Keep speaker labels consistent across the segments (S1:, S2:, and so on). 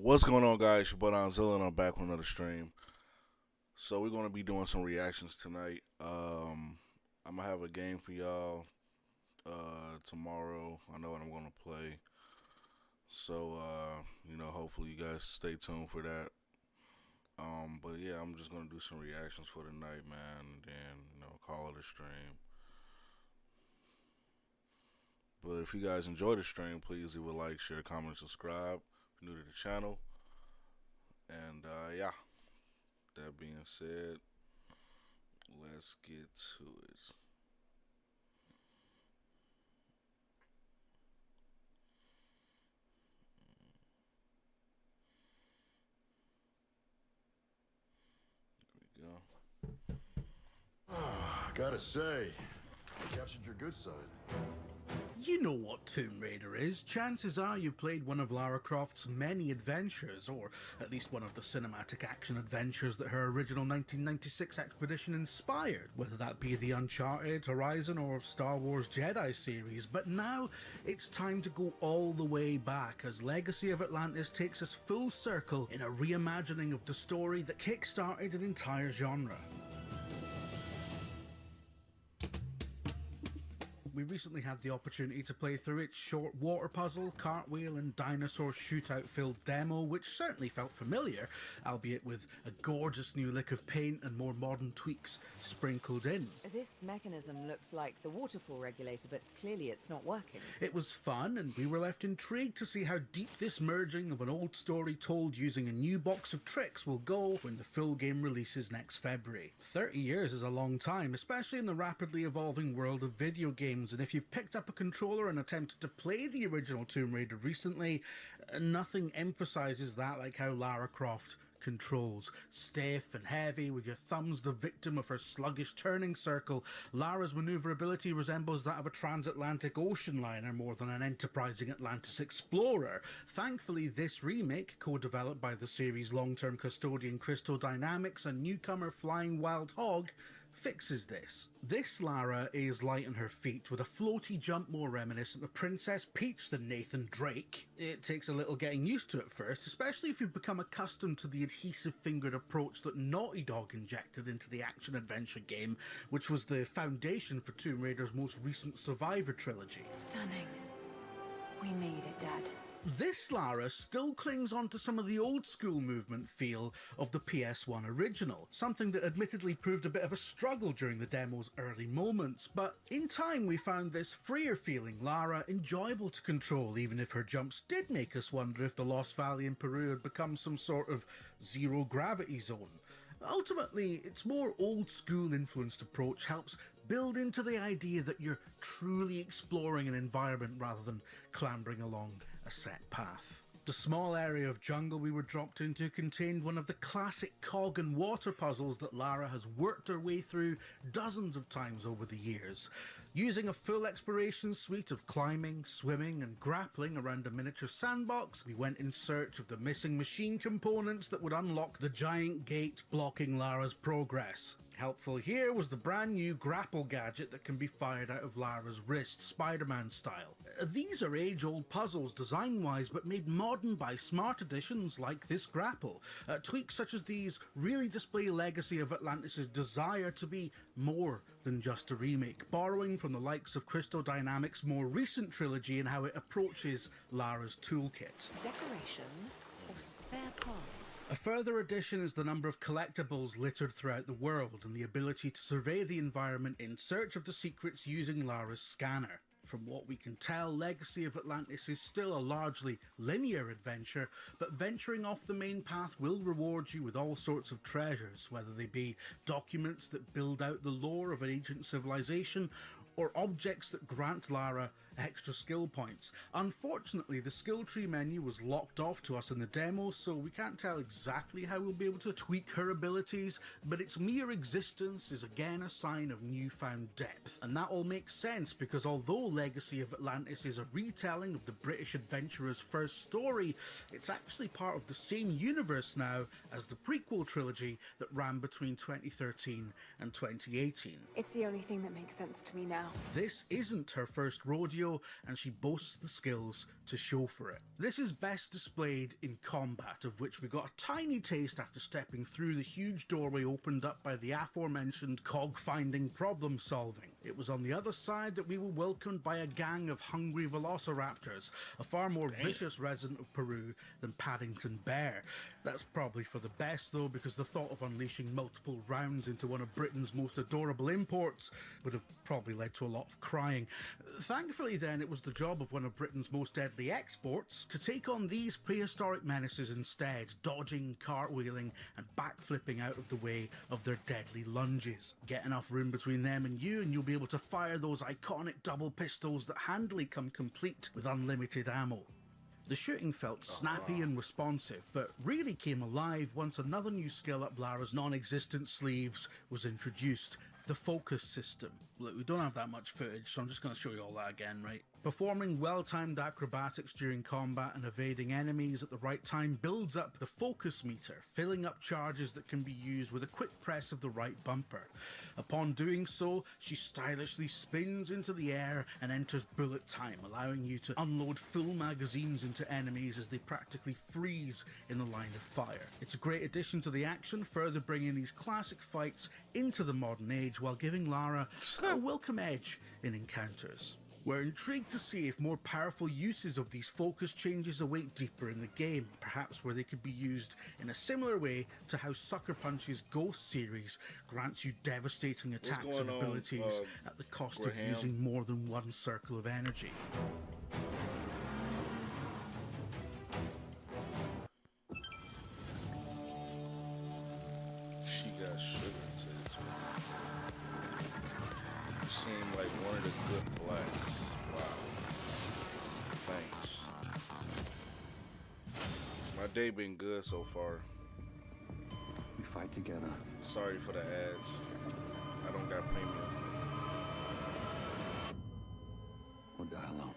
S1: What's going on, guys? It's your buddy Zilla, and I'm back with another stream. So we're gonna be doing some reactions tonight. I'm gonna have a game for y'all tomorrow. I know what I'm gonna play. So hopefully you guys stay tuned for that. But yeah, I'm just gonna do some reactions for tonight, man, and then call it a stream. But if you guys enjoy the stream, please leave a like, share, comment, subscribe. If you're new to the channel, and yeah. That being said, let's get to it. There we go.
S2: Gotta say, you captured your good side.
S3: You know what Tomb Raider is. Chances are you've played one of Lara Croft's many adventures, or at least one of the cinematic action adventures that her original 1996 expedition inspired, whether that be the Uncharted, Horizon, or Star Wars Jedi series. But now it's time to go all the way back as Legacy of Atlantis takes us full circle in a reimagining of the story that kick-started an entire genre. We recently had the opportunity to play through its short water puzzle, cartwheel and dinosaur shootout filled demo, which certainly felt familiar, albeit with a gorgeous new lick of paint and more modern tweaks sprinkled in.
S4: This mechanism looks like the waterfall regulator, but clearly it's not working.
S3: It was fun, and we were left intrigued to see how deep this merging of an old story told using a new box of tricks will go when the full game releases next February. 30 years is a long time, especially in the rapidly evolving world of video games, and if you've picked up a controller and attempted to play the original Tomb Raider recently, nothing emphasises that like how Lara Croft controls. Stiff and heavy, with your thumbs the victim of her sluggish turning circle, Lara's manoeuvrability resembles that of a transatlantic ocean liner more than an enterprising Atlantis explorer. Thankfully, this remake, co-developed by the series' long-term custodian Crystal Dynamics and newcomer Flying Wild Hog, fixes this. This Lara is light on her feet, with a floaty jump more reminiscent of Princess Peach than Nathan Drake. It takes a little getting used to at first, especially if you've become accustomed to the adhesive-fingered approach that Naughty Dog injected into the action-adventure game, which was the foundation for Tomb Raider's most recent Survivor trilogy.
S4: Stunning. We made it, Dad.
S3: This Lara still clings on to some of the old school movement feel of the PS1 original, something that admittedly proved a bit of a struggle during the demo's early moments, but in time we found this freer feeling Lara enjoyable to control, even if her jumps did make us wonder if the Lost Valley in Peru had become some sort of zero gravity zone. Ultimately, its more old school influenced approach helps build into the idea that you're truly exploring an environment rather than clambering along a set path. The small area of jungle we were dropped into contained one of the classic cog and water puzzles that Lara has worked her way through dozens of times over the years. Using a full exploration suite of climbing, swimming and grappling around a miniature sandbox, we went in search of the missing machine components that would unlock the giant gate blocking Lara's progress. Helpful here was the brand new grapple gadget that can be fired out of Lara's wrist, Spider-Man style. These are age-old puzzles design-wise, but made modern by smart additions like this grapple. Tweaks such as these really display Legacy of Atlantis' desire to be more than just a remake, borrowing from the likes of Crystal Dynamics' more recent trilogy and how it approaches Lara's toolkit.
S4: Decoration or spare part?
S3: A further addition is the number of collectibles littered throughout the world and the ability to survey the environment in search of the secrets using Lara's scanner. From what we can tell, Legacy of Atlantis is still a largely linear adventure, but venturing off the main path will reward you with all sorts of treasures, whether they be documents that build out the lore of an ancient civilization, or objects that grant Lara extra skill points. Unfortunately, the skill tree menu was locked off to us in the demo, so we can't tell exactly how we'll be able to tweak her abilities, but its mere existence is again a sign of newfound depth. And that all makes sense, because although Legacy of Atlantis is a retelling of the British adventurer's first story, it's actually part of the same universe now as the prequel trilogy that ran between 2013 and 2018.
S4: It's the only thing that makes sense to me now.
S3: This isn't her first rodeo video, and she boasts the skills to show for it. This is best displayed in combat, of which we got a tiny taste after stepping through the huge doorway opened up by the aforementioned cog-finding problem solving. It was on the other side that we were welcomed by a gang of hungry velociraptors, a far more vicious resident of Peru than Paddington Bear. That's probably for the best though, because the thought of unleashing multiple rounds into one of Britain's most adorable imports would have probably led to a lot of crying. Thankfully then, it was the job of one of Britain's most deadly exports to take on these prehistoric menaces instead, dodging, cartwheeling and backflipping out of the way of their deadly lunges. Get enough room between them and you'll be able to fire those iconic double pistols that handily come complete with unlimited ammo. The shooting felt snappy and responsive, but really came alive once another new skill up Lara's non-existent sleeves was introduced: the focus system. Look, we don't have that much footage, so I'm just going to show you all that again, right? Performing well-timed acrobatics during combat and evading enemies at the right time builds up the focus meter, filling up charges that can be used with a quick press of the right bumper. Upon doing so, she stylishly spins into the air and enters bullet time, allowing you to unload full magazines into enemies as they practically freeze in the line of fire. It's a great addition to the action, further bringing these classic fights into the modern age while giving Lara a welcome edge in encounters. We're intrigued to see if more powerful uses of these focus changes await deeper in the game, perhaps where they could be used in a similar way to how Sucker Punch's Ghost series grants you devastating attacks and abilities at the cost of using more than one circle of energy.
S1: She got sugar tits. You seem like one of the good blacks. Wow. Thanks. My day been good so far.
S5: We fight together.
S1: Sorry for the ads. I don't got premium.
S5: Or die alone.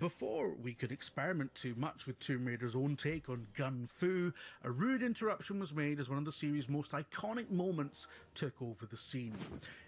S3: Before we could experiment too much with Tomb Raider's own take on Gun Fu, a rude interruption was made as one of the series' most iconic moments took over the scene.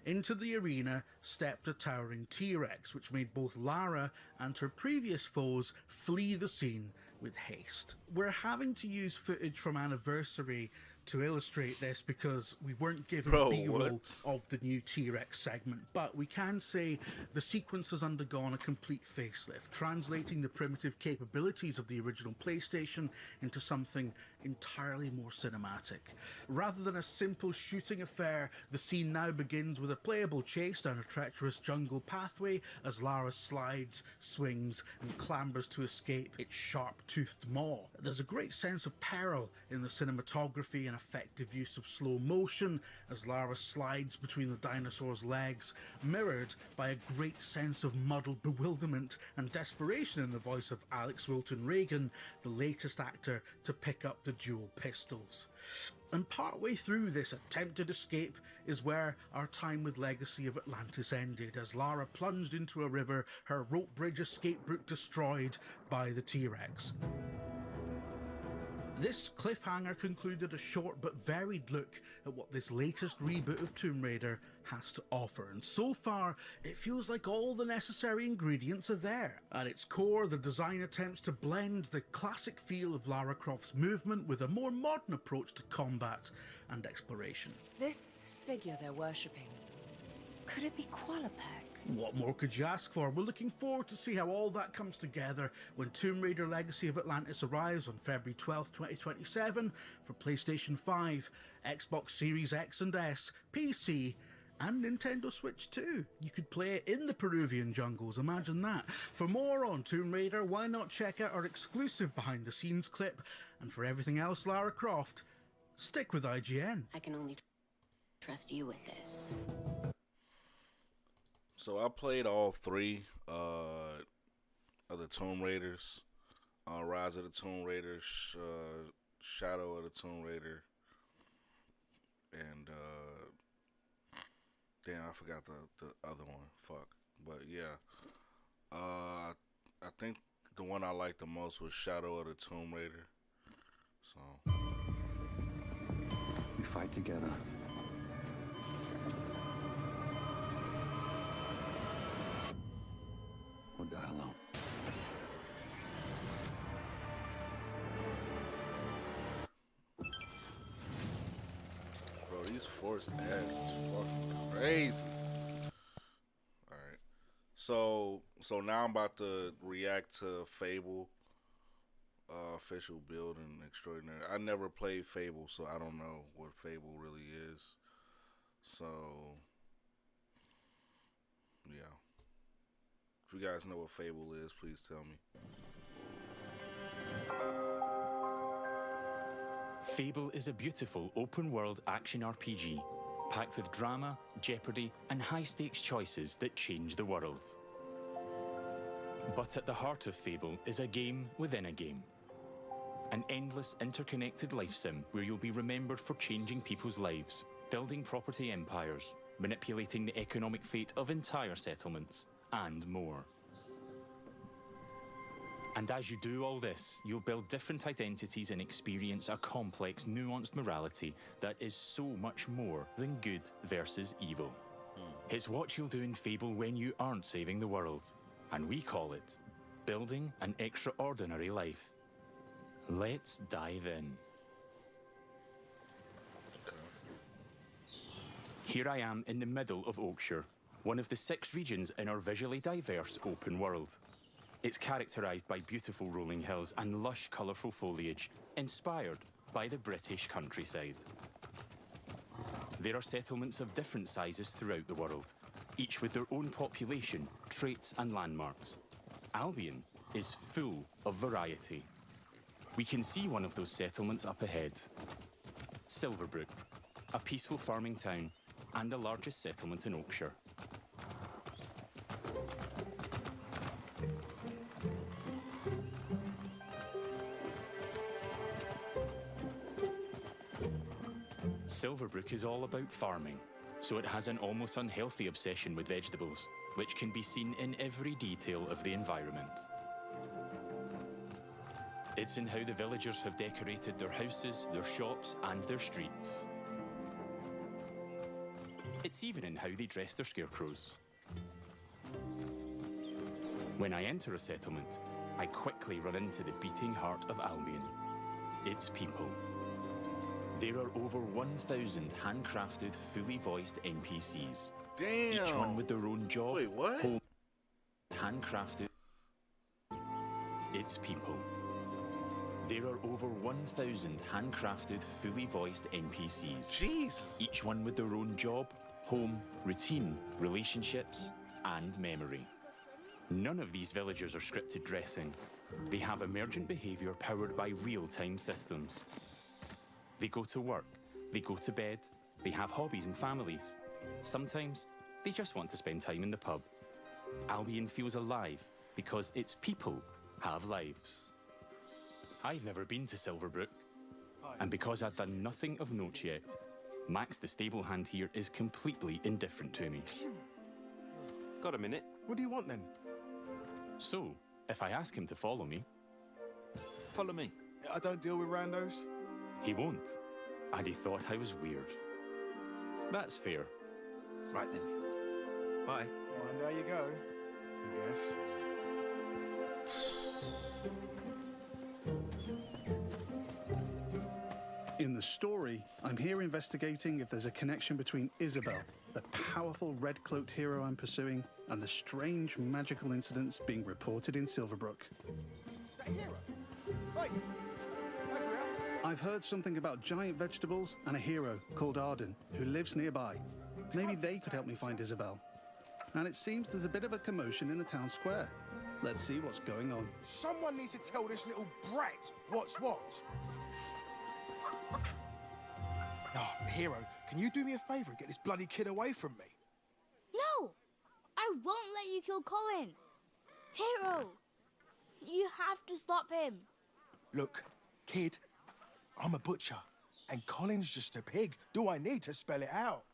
S3: Into the arena stepped a towering T-Rex, which made both Lara and her previous foes flee the scene with haste. We're having to use footage from Anniversary to illustrate this because we weren't given B-roll of the new T-Rex segment, but we can say the sequence has undergone a complete facelift, translating the primitive capabilities of the original PlayStation into something entirely more cinematic. Rather than a simple shooting affair, the scene now begins with a playable chase down a treacherous jungle pathway as Lara slides, swings, and clambers to escape its sharp-toothed maw. There's a great sense of peril in the cinematography and effective use of slow motion as Lara slides between the dinosaur's legs, mirrored by a great sense of muddled bewilderment and desperation in the voice of Alex Wilton Reagan, the latest actor to pick up the dual pistols. And partway through this attempted escape is where our time with Legacy of Atlantis ended, as Lara plunged into a river, her rope bridge escape route destroyed by the T-Rex. This cliffhanger concluded a short but varied look at what this latest reboot of Tomb Raider has to offer, and so far it feels like all the necessary ingredients are there. At its core, the design attempts to blend the classic feel of Lara Croft's movement with a more modern approach to combat and exploration.
S4: This figure they're worshipping, could it be Qualopec?
S3: What more could you ask for? We're looking forward to see how all that comes together when Tomb Raider Legacy of Atlantis arrives on February 12th, 2027 for PlayStation 5, Xbox Series X and S, PC, and Nintendo Switch 2. You could play it in the Peruvian jungles, imagine that. For more on Tomb Raider, why not check out our exclusive behind the scenes clip? And for everything else Lara Croft, stick with IGN.
S6: I can only trust you with this.
S1: So I played all three of the Tomb Raiders, Rise of the Tomb Raider, Shadow of the Tomb Raider, and damn, I forgot the other one. Fuck, but yeah, I think the one I liked the most was Shadow of the Tomb Raider. So
S5: We fight together. Or die alone.
S1: Bro, these forced ads is fucking crazy. Alright. So now I'm about to react to Fable. Official build and extraordinary. I never played Fable, so I don't know what Fable really is. So yeah. If you guys know what Fable is, please tell me.
S7: Fable is a beautiful open-world action RPG, packed with drama, jeopardy, and high-stakes choices that change the world. But at the heart of Fable is a game within a game. An endless, interconnected life sim where you'll be remembered for changing people's lives, building property empires, manipulating the economic fate of entire settlements, and more. And as you do all this, you'll build different identities and experience a complex, nuanced morality that is so much more than good versus evil. It's what you'll do in Fable when you aren't saving the world, and we call it building an extraordinary life. Let's dive in. Here I am in the middle of Oakshire, one of the 6 regions in our visually diverse open world. It's characterised by beautiful rolling hills and lush, colourful foliage, inspired by the British countryside. There are settlements of different sizes throughout the world, each with their own population, traits and landmarks. Albion is full of variety. We can see one of those settlements up ahead. Silverbrook, a peaceful farming town and the largest settlement in Oakshire. Silverbrook is all about farming, so it has an almost unhealthy obsession with vegetables, which can be seen in every detail of the environment. It's in how the villagers have decorated their houses, their shops, and their streets. It's even in how they dress their scarecrows. When I enter a settlement, I quickly run into the beating heart of Albion, its people. There are over 1,000 handcrafted, fully voiced NPCs.
S1: Damn!
S7: Each one with their own job.
S1: Wait, what?
S7: Home, handcrafted, its people. There are over 1,000 handcrafted, fully voiced NPCs.
S1: Jesus!
S7: Each one with their own job, home, routine, relationships, and memory. None of these villagers are scripted dressing. They have emergent behaviour powered by real-time systems. They go to work, they go to bed, they have hobbies and families. Sometimes, they just want to spend time in the pub. Albion feels alive because its people have lives. I've never been to Silverbrook, and because I've done nothing of note yet, Max the stable hand here is completely indifferent to me.
S8: Got a minute? What do you want then?
S7: So, if I ask him to follow me,
S8: Follow me. I don't deal with randos.
S7: he won't, and he thought I was weird. That's fair.
S8: Right then. Bye.
S9: And there you go, I guess.
S10: In the story, I'm here investigating if there's a connection between Isabel, the powerful red-cloaked hero I'm pursuing, and the strange magical incidents being reported in Silverbrook.
S9: Is that a hero? Wait.
S10: I've heard something about giant vegetables and a hero called Arden, who lives nearby. Maybe they could help me find Isabel. And it seems there's a bit of a commotion in the town square. Let's see what's going on.
S9: Someone needs to tell this little brat what's what. Oh, hero, can you do me a favour and get this bloody kid away from me?
S11: No! I won't let you kill Colin! Hero! You have to stop him!
S9: Look, kid, I'm a butcher, and Colin's just a pig. Do I need to spell it out?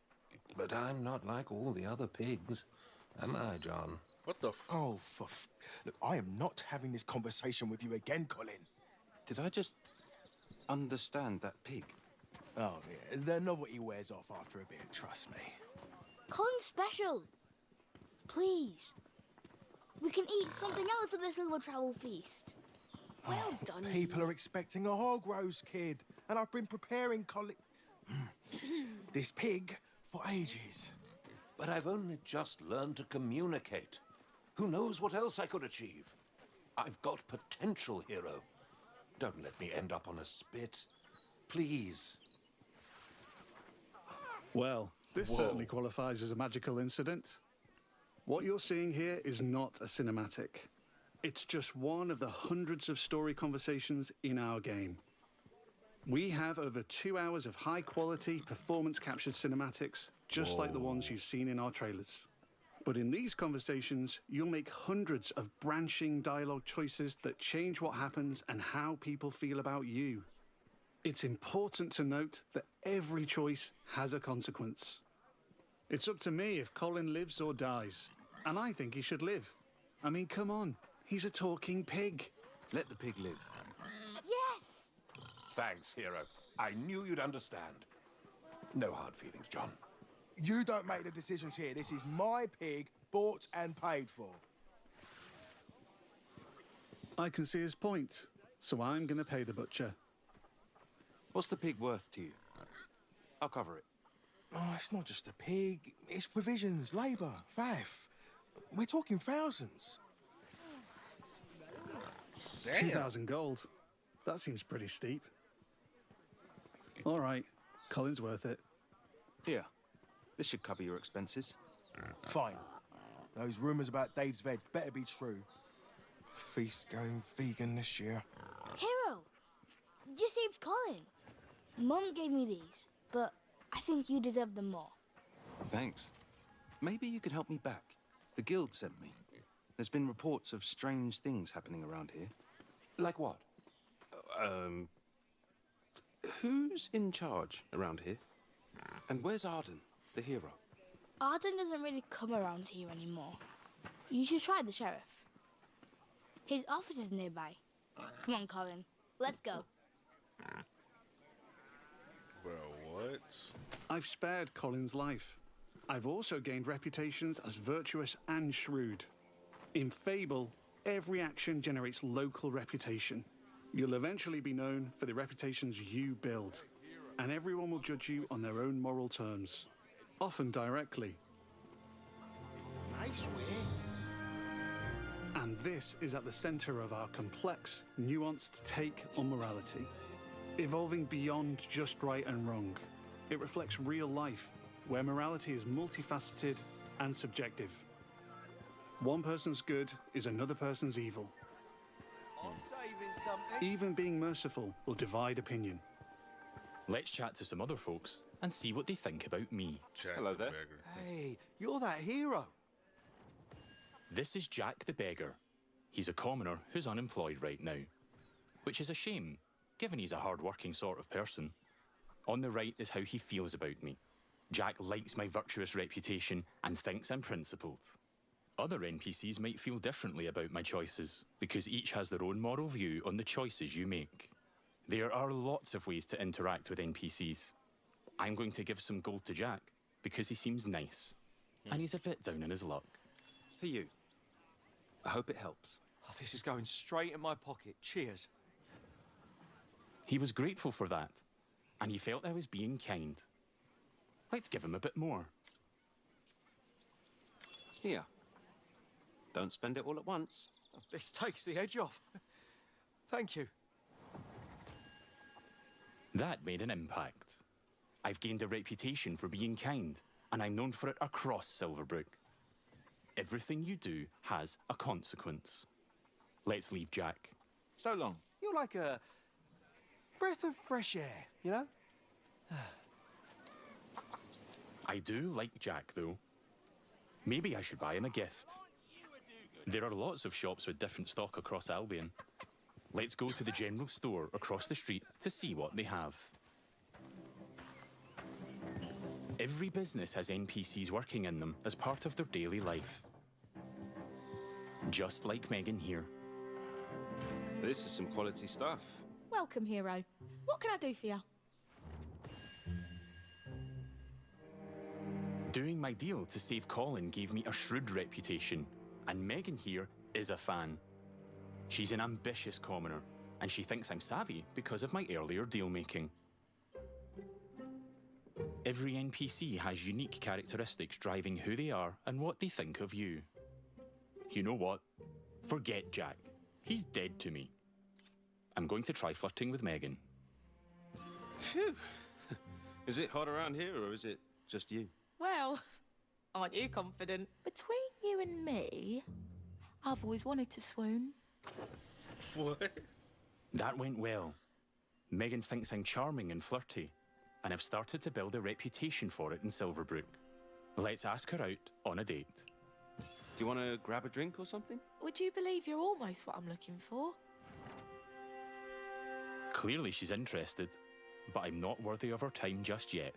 S12: But I'm not like all the other pigs, am I, John?
S1: What the f...
S9: Oh, Look, I am not having this conversation with you again, Colin.
S8: Did I just understand that pig?
S9: Oh, yeah. The novelty wears off after a bit, trust me.
S11: Colin's special. Please. We can eat something else at this little travel feast.
S4: Well done.
S9: People are expecting a hog roast, kid. And I've been preparing this pig for ages.
S12: But I've only just learned to communicate. Who knows what else I could achieve? I've got potential, hero. Don't let me end up on a spit. Please.
S10: Well, this certainly qualifies as a magical incident. What you're seeing here is not a cinematic. It's just one of the hundreds of story conversations in our game. We have over 2 hours of high-quality, performance-captured cinematics, just like the ones you've seen in our trailers. But in these conversations, you'll make hundreds of branching dialogue choices that change what happens and how people feel about you. It's important to note that every choice has a consequence. It's up to me if Colin lives or dies, and I think he should live. I mean, come on, he's a talking pig.
S8: Let the pig live.
S11: Yes!
S12: Thanks, hero. I knew you'd understand. No hard feelings, John.
S9: You don't make the decisions here. This is my pig, bought and paid for.
S10: I can see his point, so I'm going to pay the butcher.
S8: What's the pig worth to you? I'll cover it.
S9: Oh, it's not just a pig. It's provisions, labour, faff. We're talking thousands.
S3: Damn.
S10: 2,000 gold. That seems pretty steep. All right, Colin's worth it.
S8: Here. This should cover your expenses.
S9: Fine. Those rumours about Dave's veg better be true. Feast going vegan this year.
S11: Hero, you saved Colin. Mum gave me these, but I think you deserve them more.
S8: Thanks. Maybe you could help me back. The guild sent me. There's been reports of strange things happening around here.
S12: Like what?
S8: Who's in charge around here? And where's Arden, the hero?
S11: Arden doesn't really come around here anymore. You should try the sheriff. His office is nearby. Come on, Colin. Let's go.
S1: Bro, what?
S10: I've spared Colin's life. I've also gained reputations as virtuous and shrewd. In Fable, every action generates local reputation. You'll eventually be known for the reputations you build, and everyone will judge you on their own moral terms, often directly.
S9: Nice way.
S10: And this is at the center of our complex, nuanced take on morality, evolving beyond just right and wrong. It reflects real life, where morality is multifaceted and subjective. One person's good is another person's evil.
S9: I'm saving something.
S10: Even being merciful will divide opinion.
S7: Let's chat to some other folks and see what they think about me.
S1: Jack
S8: Hello
S1: the
S8: there.
S1: Beggar.
S9: Hey, you're that hero.
S7: This is Jack the Beggar. He's a commoner who's unemployed right now, which is a shame, given he's a hard-working sort of person. On the right is how he feels about me. Jack likes my virtuous reputation and thinks I'm principled. Other NPCs might feel differently about my choices, because each has their own moral view on the choices you make. There are lots of ways to interact with NPCs. I'm going to give some gold to Jack, because he seems nice, and he's a bit down on his luck.
S8: For you. I hope it helps.
S13: Oh, this is going straight in my pocket. Cheers.
S7: He was grateful for that, and he felt I was being kind. Let's give him a bit more.
S8: Here. Don't spend it all at once.
S13: This takes the edge off. Thank you.
S7: That made an impact. I've gained a reputation for being kind, and I'm known for it across Silverbrook. Everything you do has a consequence. Let's leave Jack.
S13: So long. You're like a breath of fresh air, you know?
S7: I do like Jack, though. Maybe I should buy him a gift. There are lots of shops with different stock across Albion. Let's go to the general store across the street to see what they have. Every business has NPCs working in them as part of their daily life. Just like Megan here.
S8: This is some quality stuff.
S14: Welcome, hero. What can I do for you?
S7: Doing my deal to save Colin gave me a shrewd reputation, and Megan here is a fan. She's an ambitious commoner, and she thinks I'm savvy because of my earlier deal-making. Every NPC has unique characteristics driving who they are and what they think of you. You know what? Forget Jack. He's dead to me. I'm going to try flirting with Megan.
S8: Phew. Is it hot around here, or is it just you?
S14: Well, aren't you confident? Between you and me, I've always wanted to swoon.
S8: What?
S7: That went well. Megan thinks I'm charming and flirty, and I've started to build a reputation for it in Silverbrook. Let's ask her out on a date.
S8: Do you want to grab a drink or something?
S14: Would you believe you're almost what I'm looking for?
S7: Clearly she's interested, but I'm not worthy of her time just yet.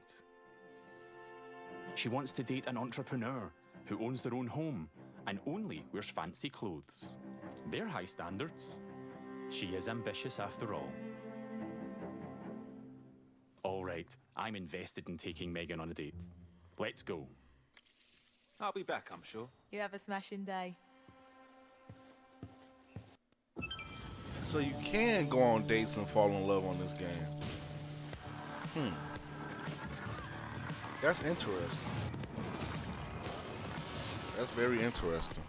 S7: She wants to date an entrepreneur who owns their own home and only wears fancy clothes. They're high standards. She is ambitious after all. All right, I'm invested in taking Megan on a date. Let's go.
S8: I'll be back, I'm sure.
S14: You have a smashing day.
S1: So you can go on dates and fall in love on this game. That's interesting. That's very interesting.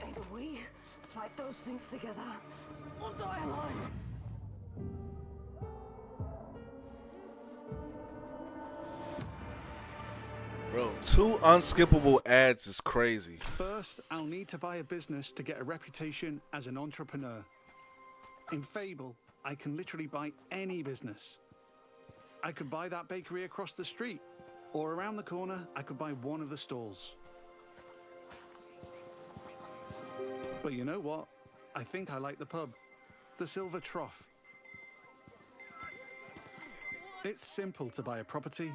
S15: Either we fight those things together, or die alone.
S1: Bro, 2 unskippable ads is crazy.
S10: First, I'll need to buy a business to get a reputation as an entrepreneur. In Fable, I can literally buy any business. I could buy that bakery across the street, or around the corner, I could buy one of the stalls. But you know what? I think I like the pub, the Silver Trough. It's simple to buy a property.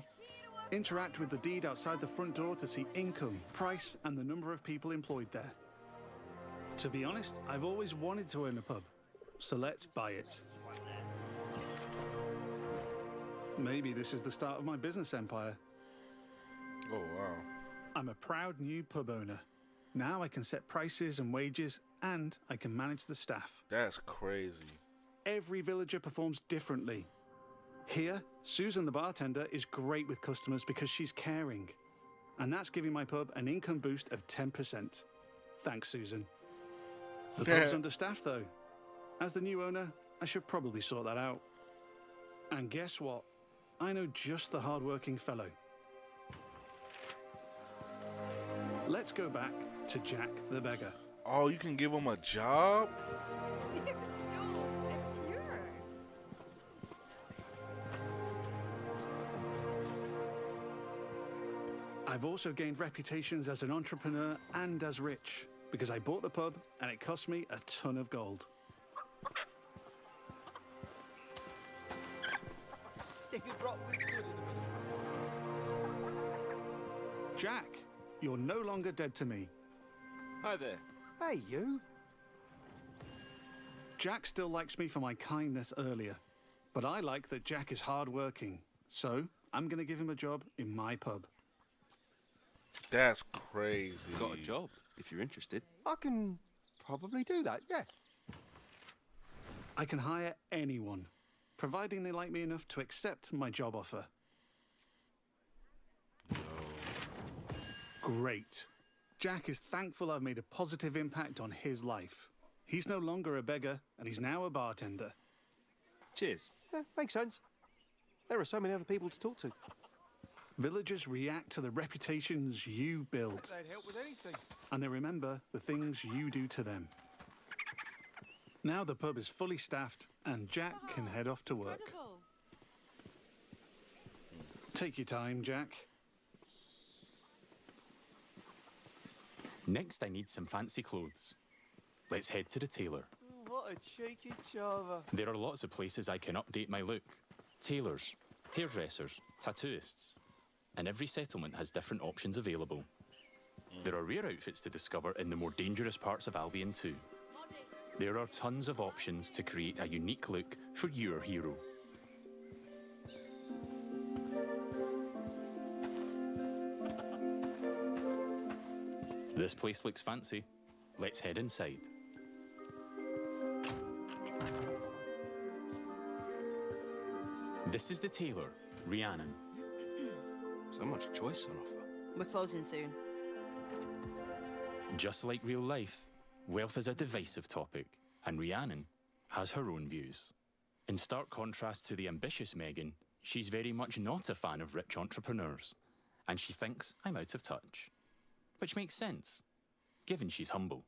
S10: Interact with the deed outside the front door to see income, price, and the number of people employed there. To be honest, I've always wanted to own a pub, so let's buy it. Maybe this is the start of my business empire.
S1: Oh, wow.
S10: I'm a proud new pub owner. Now I can set prices and wages, and I can manage the staff.
S1: That's crazy.
S10: Every villager performs differently. Here, Susan the bartender is great with customers because she's caring. And that's giving my pub an income boost of 10%. Thanks, Susan. The pub's understaffed, though. As the new owner, I should probably sort that out. And guess what? I know just the hard-working fellow. Let's go back to Jack the beggar.
S1: Oh, you can give him a job?
S4: You're so pure.
S10: I've also gained reputations as an entrepreneur and as rich, because I bought the pub and it cost me a ton of gold. Jack, you're no longer dead to me.
S8: Hi there.
S9: Hey, you.
S10: Jack still likes me for my kindness earlier, but I like that Jack is hard-working, so I'm going to give him a job in my pub.
S1: That's crazy.
S8: Got a job, if you're interested.
S9: I can probably do that, yeah.
S10: I can hire anyone, providing they like me enough to accept my job offer. Great. Jack is thankful I've made a positive impact on his life. He's no longer a beggar, and he's now a bartender.
S8: Cheers.
S9: Yeah, makes sense. There are so many other people to talk to.
S10: Villagers react to the reputations you build,
S9: They'd help with anything.
S10: and they remember the things you do to them. Now the pub is fully staffed, and Jack can head off to work.
S14: Incredible.
S10: Take your time, Jack.
S7: Next, I need some fancy clothes. Let's head to the tailor.
S13: What a cheeky charmer.
S7: There are lots of places I can update my look. Tailors, hairdressers, tattooists. And every settlement has different options available. There are rare outfits to discover in the more dangerous parts of Albion too. There are tons of options to create a unique look for your hero. This place looks fancy. Let's head inside. This is the tailor, Rhiannon.
S8: So much choice on offer.
S16: We're closing soon.
S7: Just like real life, wealth is a divisive topic, and Rhiannon has her own views. In stark contrast to the ambitious Megan, she's very much not a fan of rich entrepreneurs, and she thinks I'm out of touch. Which makes sense, given she's humble.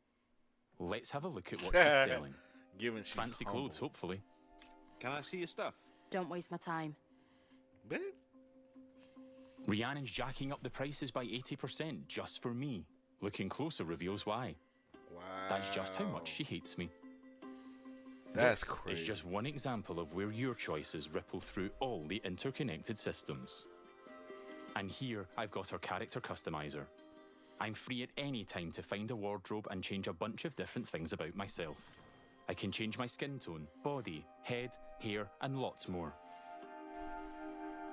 S7: Let's have a look at what she's selling.
S1: Given she's
S7: Fancy
S1: humble.
S7: clothes, hopefully.
S8: Can I see your stuff?
S16: Don't waste my time.
S7: Rhiannon's jacking up the prices by 80% just for me. Looking closer reveals why.
S1: Wow.
S7: That's just how much she hates me.
S1: That's
S7: This
S1: crazy.
S7: is just one example of where your choices ripple through all the interconnected systems. And here I've got our character customizer. I'm free at any time to find a wardrobe and change a bunch of different things about myself. I can change my skin tone, body, head, hair, and lots more.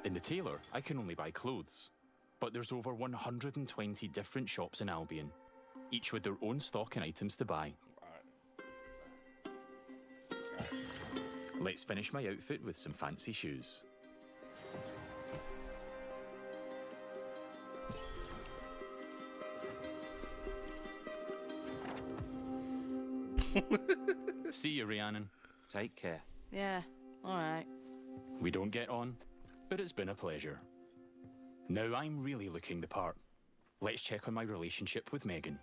S7: In the tailor, I can only buy clothes. But there's over 120 different shops in Albion, each with their own stock and items to buy. Let's finish my outfit with some fancy shoes. See you, Rhiannon.
S8: Take care.
S16: Yeah, all right.
S7: We don't get on, but it's been a pleasure. Now I'm really looking the part. Let's check on my relationship with Megan.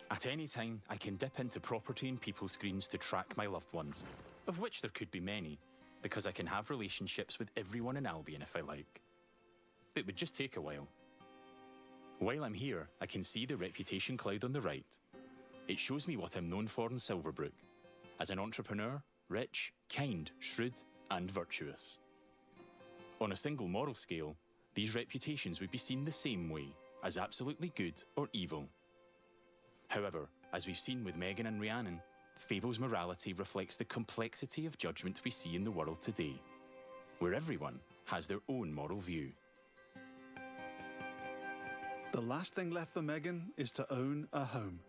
S7: At any time, I can dip into property and people screens to track my loved ones, of which there could be many, because I can have relationships with everyone in Albion if I like. It would just take a while. While I'm here, I can see the reputation cloud on the right. It shows me what I'm known for in Silverbrook. As an entrepreneur, rich, kind, shrewd, and virtuous. On a single moral scale, these reputations would be seen the same way, as absolutely good or evil. However, as we've seen with Megan and Rhiannon, Fable's morality reflects the complexity of judgment we see in the world today, where everyone has their own moral view.
S10: The last thing left for Megan is to own a home.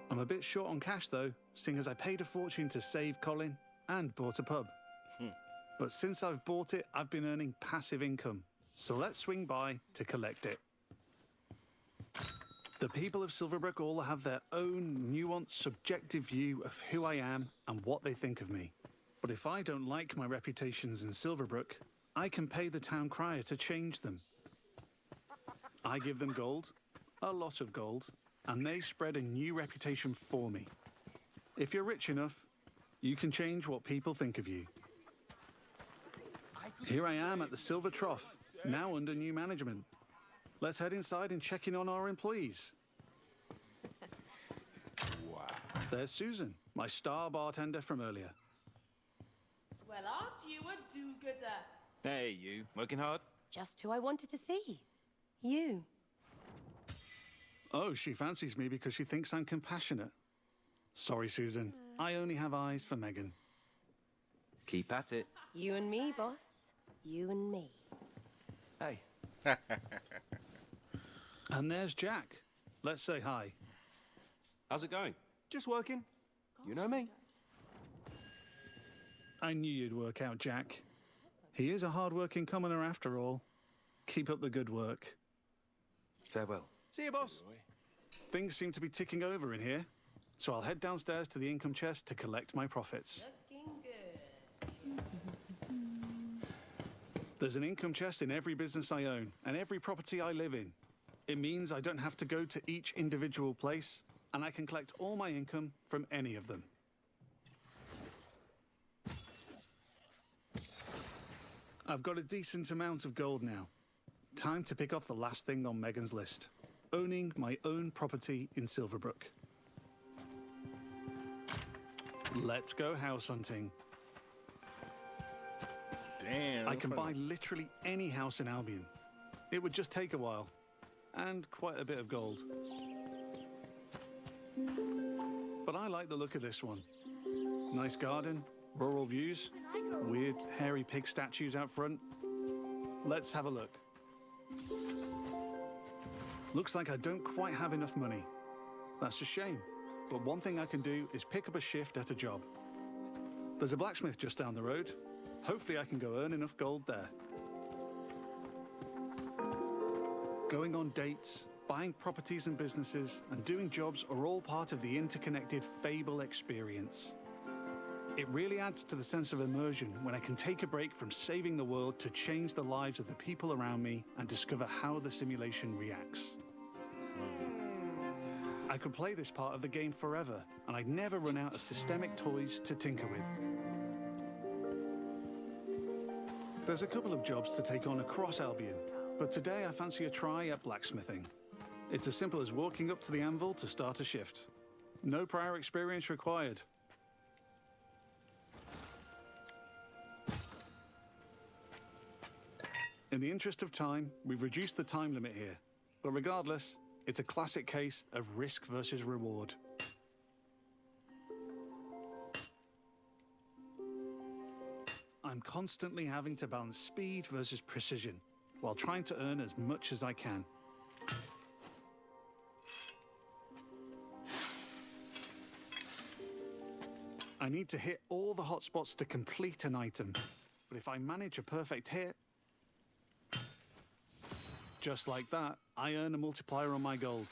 S10: I'm a bit short on cash though, seeing as I paid a fortune to save Colin and bought a pub. But since I've bought it, I've been earning passive income. So let's swing by to collect it. The people of Silverbrook all have their own nuanced, subjective view of who I am and what they think of me. But if I don't like my reputations in Silverbrook, I can pay the town crier to change them. I give them gold, a lot of gold, and they spread a new reputation for me. If you're rich enough, you can change what people think of you. Here I am at the Silver Trough, now under new management. Let's head inside and check in on our employees.
S12: Wow.
S10: There's Susan, my star bartender from earlier.
S17: Well, aren't you a do-gooder?
S8: Hey, you. Working hard?
S15: Just who I wanted to see. You.
S10: Oh, she fancies me because she thinks I'm compassionate. Sorry, Susan. I only have eyes for Megan.
S8: Keep at it.
S15: You and me, boss. You and me.
S8: Hey.
S10: And there's Jack. Let's say hi.
S9: How's it going? Just working. You know me.
S10: I knew you'd work out, Jack. He is a hard-working commoner after all. Keep up the good work.
S8: Farewell.
S9: See you, boss.
S10: Things seem to be ticking over in here, so I'll head downstairs to the income chest to collect my profits.
S15: Looking good.
S10: There's an income chest in every business I own and every property I live in. It means I don't have to go to each individual place, and I can collect all my income from any of them. I've got a decent amount of gold now. Time to pick off the last thing on Megan's list. Owning my own property in Silverbrook. Let's go house hunting.
S1: Damn.
S10: I can buy literally any house in Albion. It would just take a while. And quite a bit of gold. but I like the look of this one. Nice garden, rural views, weird hairy pig statues out front. Let's have a look. Looks like I don't quite have enough money. That's a shame, but one thing I can do is pick up a shift at a job. There's a blacksmith just down the road. Hopefully I can go earn enough gold there. Going on dates, buying properties and businesses, and doing jobs are all part of the interconnected Fable experience. It really adds to the sense of immersion when I can take a break from saving the world to change the lives of the people around me and discover how the simulation reacts. I could play this part of the game forever, and I'd never run out of systemic toys to tinker with. There's a couple of jobs to take on across Albion, but today I fancy a try at blacksmithing. It's as simple as walking up to the anvil to start a shift. No prior experience required. In the interest of time, we've reduced the time limit here, but regardless, it's a classic case of risk versus reward. I'm constantly having to balance speed versus precision, while trying to earn as much as I can. I need to hit all the hotspots to complete an item, but if I manage a perfect hit, just like that, I earn a multiplier on my gold.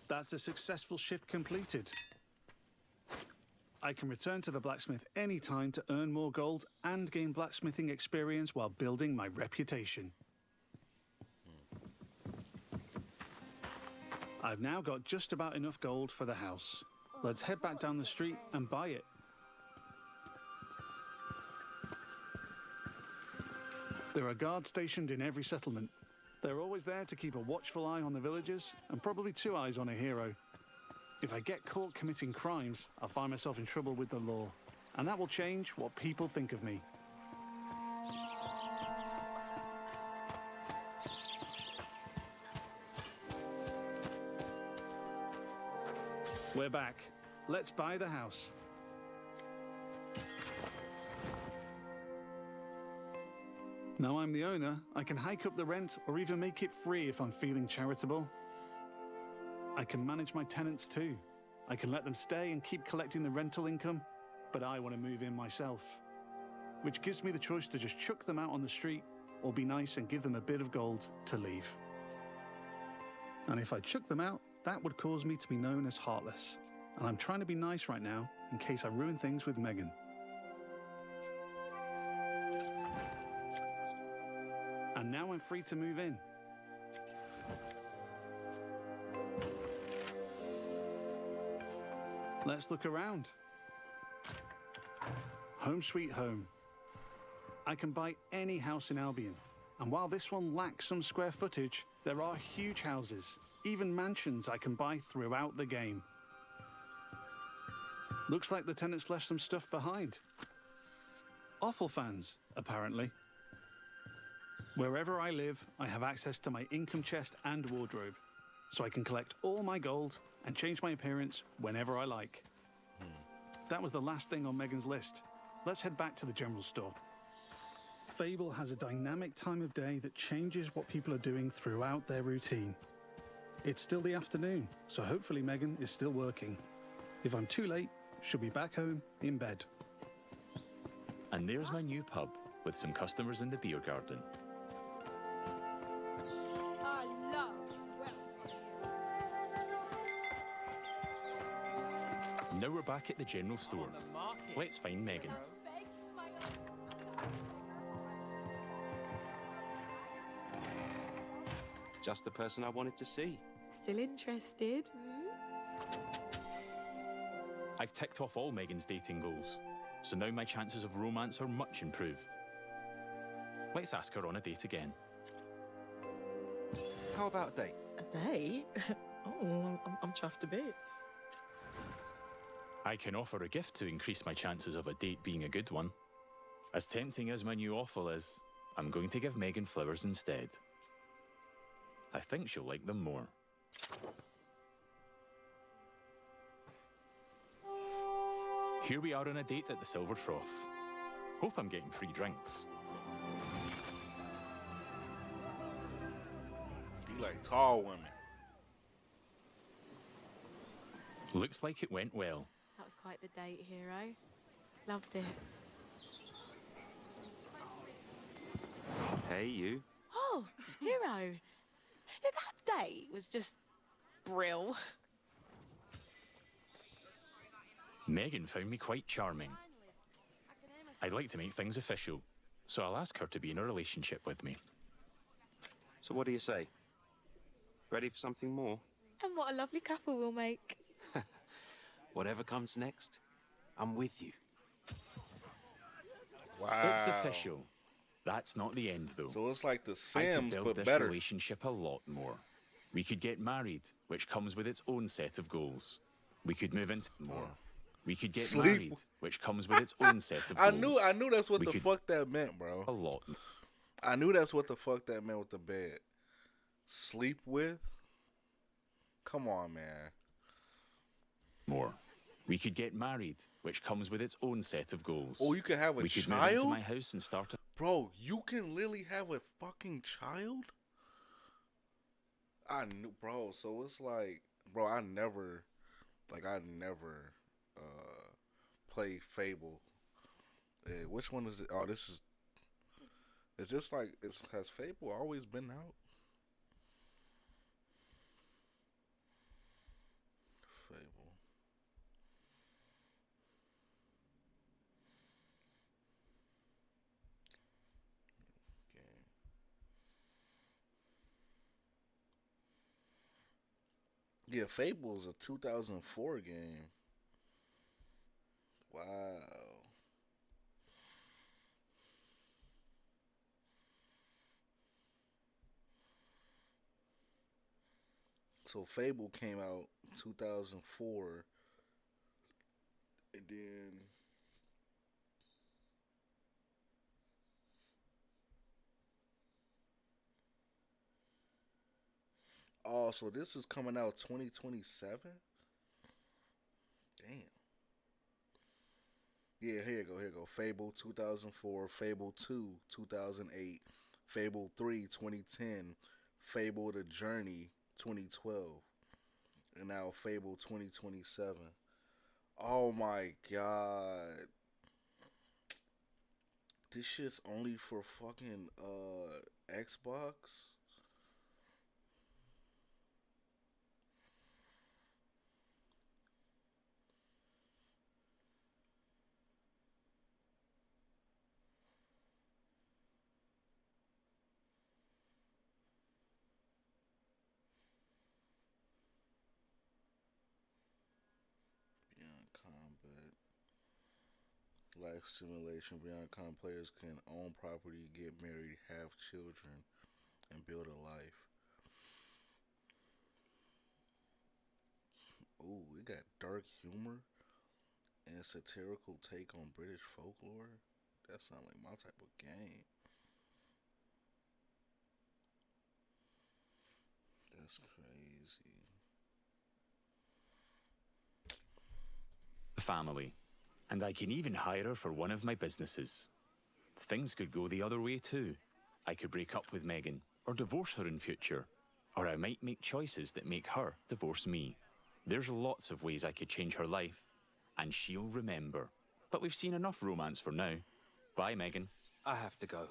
S10: That's a successful shift completed. I can return to the blacksmith anytime to earn more gold and gain blacksmithing experience while building my reputation. I've now got just about enough gold for the house. Let's head back down the street and buy it. There are guards stationed in every settlement. They're always there to keep a watchful eye on the villagers, and probably two eyes on a hero. If I get caught committing crimes, I'll find myself in trouble with the law, and that will change what people think of me. We're back. Let's buy the house. Now I'm the owner, I can hike up the rent or even make it free if I'm feeling charitable. I can manage my tenants too. I can let them stay and keep collecting the rental income, but I want to move in myself. Which gives me the choice to just chuck them out on the street or be nice and give them a bit of gold to leave. And if I chuck them out, that would cause me to be known as heartless. And I'm trying to be nice right now in case I ruin things with Megan. And now I'm free to move in. Let's look around. Home sweet home. I can buy any house in Albion. And while this one lacks some square footage, there are huge houses, even mansions I can buy throughout the game. Looks like the tenants left some stuff behind. Offal fans, apparently. Wherever I live, I have access to my income chest and wardrobe, so I can collect all my gold and change my appearance whenever I like. That was the last thing on Megan's list. Let's head back to the general store. Fable has a dynamic time of day that changes what people are doing throughout their routine. It's still the afternoon, so hopefully Megan is still working. If I'm too late, she'll be back home in bed.
S7: And there's my new pub with some customers in the beer garden. Now we're back at the general store. Let's find Megan.
S8: Just the person I wanted to see.
S14: Still interested?
S7: I've ticked off all Megan's dating goals, so now my chances of romance are much improved. Let's ask her on a date again.
S8: How about a date?
S14: A date? Oh, I'm chuffed to bits.
S7: I can offer a gift to increase my chances of a date being a good one. As tempting as my new offal is, I'm going to give Megan flowers instead. I think she'll like them more. Here we are on a date at the Silver Trough. Hope I'm getting free drinks.
S1: You like tall women.
S7: Looks like it went well.
S14: That was quite the date, hero. Loved it.
S8: Hey, you.
S14: Oh, hero. That date was just brill.
S7: Megan found me quite charming. I'd like to make things official, so I'll ask her to be in a relationship with me.
S8: So what do you say? Ready for something more?
S14: And what a lovely couple we'll make.
S8: Whatever comes next, I'm with you.
S1: Wow.
S7: It's official. That's not the end, though.
S1: So it's like The
S7: I could
S1: Sims,
S7: build
S1: but
S7: this
S1: better.
S7: relationship a lot more. We could get married, which comes with its own set of goals. We could move into more. We could get
S1: Sleep.
S7: married, which comes with its own set of goals.
S1: I knew that's what
S7: We
S1: the
S7: could-
S1: fuck that meant, bro.
S7: A lot.
S1: I knew that's what the fuck that meant with the bed. Sleep with? Come on, man.
S7: More. We could get married, which comes with its own set of goals.
S1: Oh, you could have a
S7: We could move into
S1: child?
S7: my house and start a...
S1: Bro, you can literally have a fucking child? I knew, bro. So it's like, bro, I never play Fable. Which one is it? Oh, this is. It's just like, has Fable always been out? Fable. Yeah, Fable is a 2004 game. Wow. So Fable came out 2004, and then oh, so this is coming out 2027? Damn. Yeah, here you go. Fable 2004, Fable 2 2008, Fable 3 2010, Fable The Journey 2012, and now Fable 2027. Oh my god. This shit's only for fucking Xbox? Life simulation. Beyond Con players can own property, get married, have children, and build a life. Ooh, we got dark humor and satirical take on British folklore. That sounds like my type of game. That's crazy.
S7: Family. And I can even hire her for one of my businesses. Things could go the other way too. I could break up with Megan, or divorce her in future. Or I might make choices that make her divorce me. There's lots of ways I could change her life. And she'll remember. But we've seen enough romance for now. Bye, Megan.
S8: I have to go.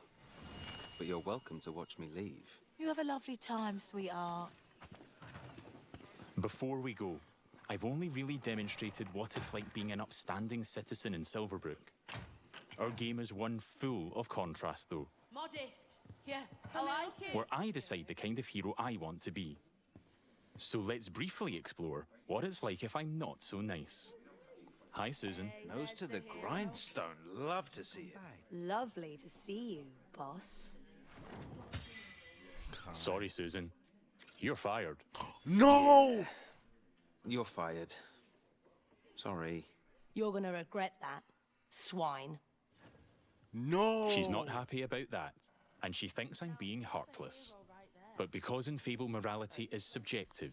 S8: But you're welcome to watch me leave.
S14: You have a lovely time, sweetheart.
S7: Before we go, I've only really demonstrated what it's like being an upstanding citizen in Silverbrook. Our game is one full of contrast, though,
S17: Modest. Yeah, I like it.
S7: where I decide the kind of hero I want to be. So let's briefly explore what it's like if I'm not so nice. Hi, Susan.
S18: Nose to the grindstone. Love to see it.
S15: Lovely to see you, boss.
S7: Sorry, Susan. You're fired.
S1: No!
S8: You're fired. Sorry.
S15: You're gonna regret that, swine.
S1: No!
S7: She's not happy about that. and she thinks I'm being heartless. But because in Fable morality is subjective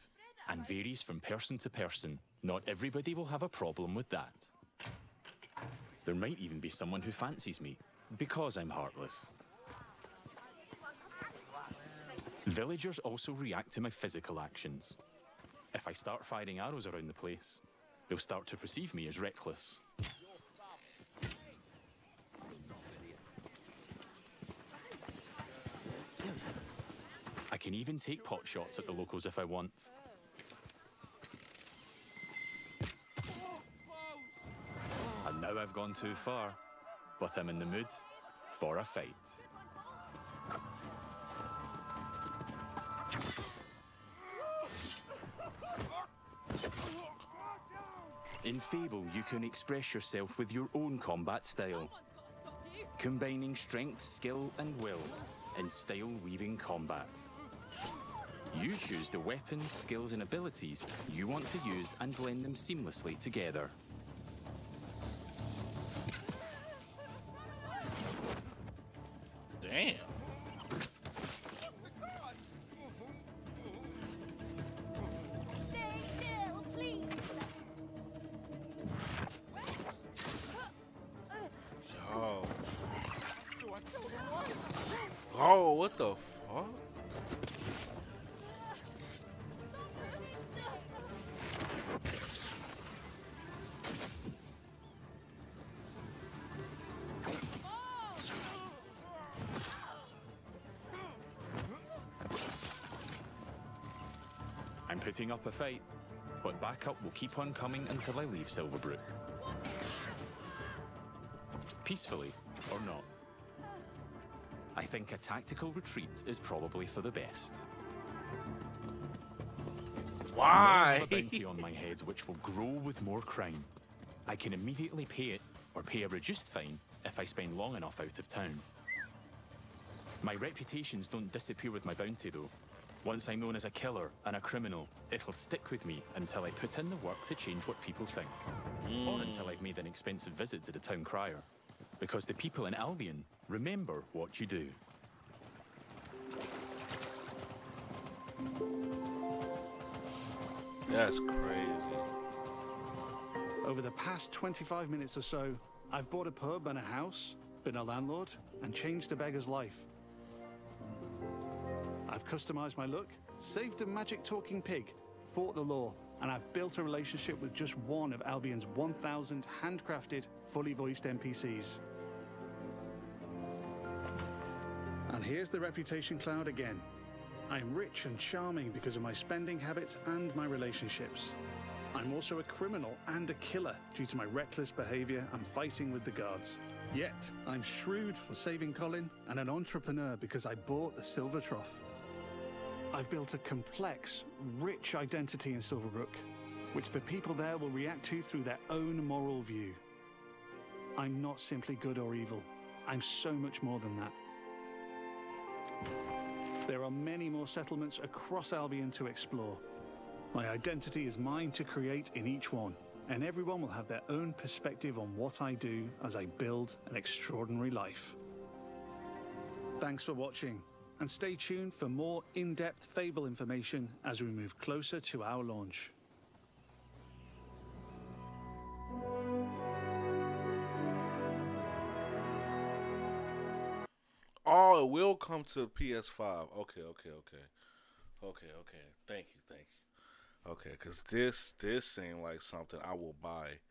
S7: and varies from person to person, not everybody will have a problem with that. There might even be someone who fancies me because I'm heartless. Villagers also react to my physical actions. If I start firing arrows around the place, they'll start to perceive me as reckless. I can even take pot shots at the locals if I want. And now I've gone too far, but I'm in the mood for a fight. In Fable, you can express yourself with your own combat style, combining strength, skill, and will in style-weaving combat. You choose the weapons, skills, and abilities you want to use and blend them seamlessly together.
S1: Damn. Yo. Oh, what the fuck?
S7: I'm putting up a fight, but backup will keep on coming until I leave Silverbrook. Peacefully or not. I think a tactical retreat is probably for the best.
S1: Why?
S7: I have a bounty on my head which will grow with more crime. I can immediately pay it or pay a reduced fine if I spend long enough out of town. My reputations don't disappear with my bounty though. Once I'm known as a killer and a criminal, it'll stick with me until I put in the work to change what people think. Or until I've made an expensive visit to the town crier. Because the people in Albion remember what you do.
S1: That's crazy.
S10: Over the past 25 minutes or so, I've bought a pub and a house, been a landlord, and changed a beggar's life. I've customized my look, saved a magic talking pig, fought the law, and I've built a relationship with just one of Albion's 1,000 handcrafted, fully voiced NPCs. And here's the reputation cloud again. I'm rich and charming because of my spending habits and my relationships. I'm also a criminal and a killer due to my reckless behavior and fighting with the guards. Yet, I'm shrewd for saving Colin and an entrepreneur because I bought the Silver Trough. I've built a complex, rich identity in Silverbrook, which the people there will react to through their own moral view. I'm not simply good or evil. I'm so much more than that. There are many more settlements across Albion to explore. My identity is mine to create in each one, and everyone will have their own perspective on what I do as I build an extraordinary life. Thanks for watching, and stay tuned for more in-depth Fable information as we move closer to our launch.
S1: Oh, it will come to PS5. Okay. Thank you. Okay, because this seemed like something I will buy.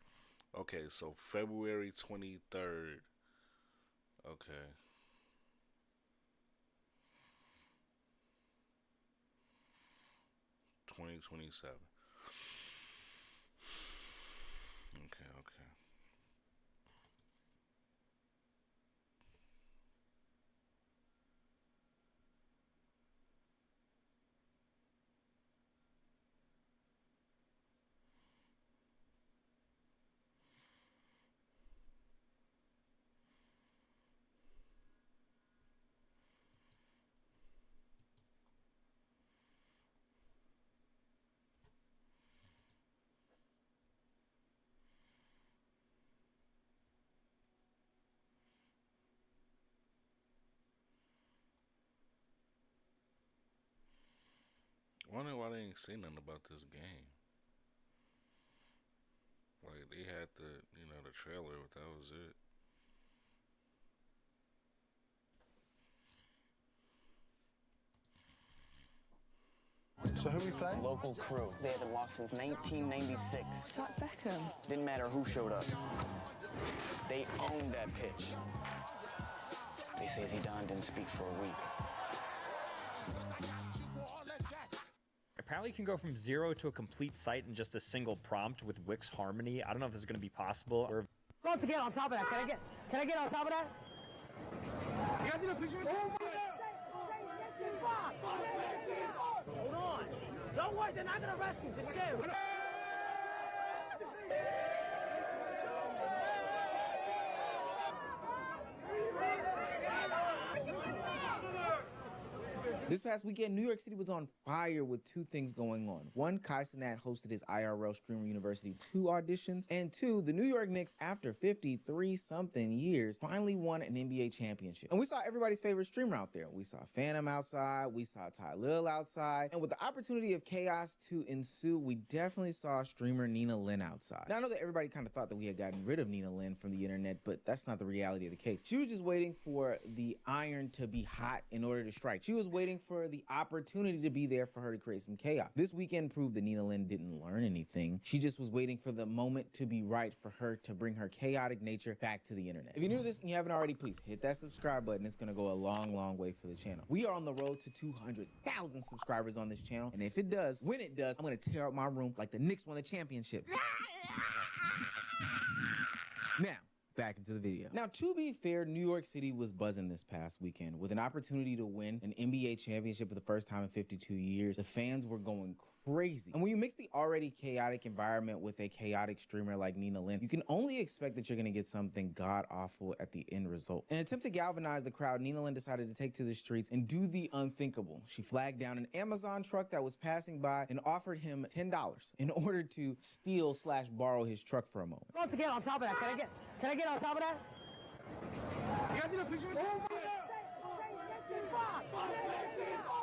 S1: Okay, so February 23rd. Okay. $2027. Okay. Wondering why they ain't say nothing about this game. Like, they had the trailer, but that was it.
S19: So who we playing? Local crew. They haven't lost since 1996.
S14: Is that Beckham?
S19: Didn't matter who showed up. They owned that pitch. They say Zidane didn't speak for a week.
S20: Apparently you can go from 0 to a complete site in just a single prompt with Wix Harmony. I don't know if this is going to be possible or...
S15: Love to get on top of that. Can I get on top of that? You guys need a picture? Hold on. Don't worry, they're not gonna arrest you. Just chill.
S21: This past weekend, New York City was on fire with two things going on. One, Kai Cenat hosted his IRL Streamer University 2 auditions, and two, the New York Knicks, after 53-something years, finally won an NBA championship. And we saw everybody's favorite streamer out there. We saw Phantom outside, we saw Ty Lil outside, and with the opportunity of chaos to ensue, we definitely saw streamer Nina Lin outside. Now, I know that everybody kind of thought that we had gotten rid of Nina Lin from the internet, but that's not the reality of the case. She was just waiting for the iron to be hot in order to strike. She was waiting for the opportunity to be there for her to create some chaos. This weekend proved that Nina Lin didn't learn anything. She just was waiting for the moment to be right for her to bring her chaotic nature back to the internet. If you're new to this and you haven't already, please hit that subscribe button. It's gonna go a long, long way for the channel. We are on the road to 200,000 subscribers on this channel, and if it does, when it does, I'm gonna tear out my room like the Knicks won the championship. Now, back into the video. Now, to be fair, New York City was buzzing this past weekend with an opportunity to win an NBA championship for the first time in 52 years. The fans were going crazy. And when you mix the already chaotic environment with a chaotic streamer like Nina Lin, you can only expect that you're gonna get something god-awful at the end result. In an attempt to galvanize the crowd, Nina Lin decided to take to the streets and do the unthinkable. She flagged down an Amazon truck that was passing by and offered him $10 in order to steal/borrow his truck for a moment.
S15: Love to get on top of that. Can I get on top of that? You guys need a picture?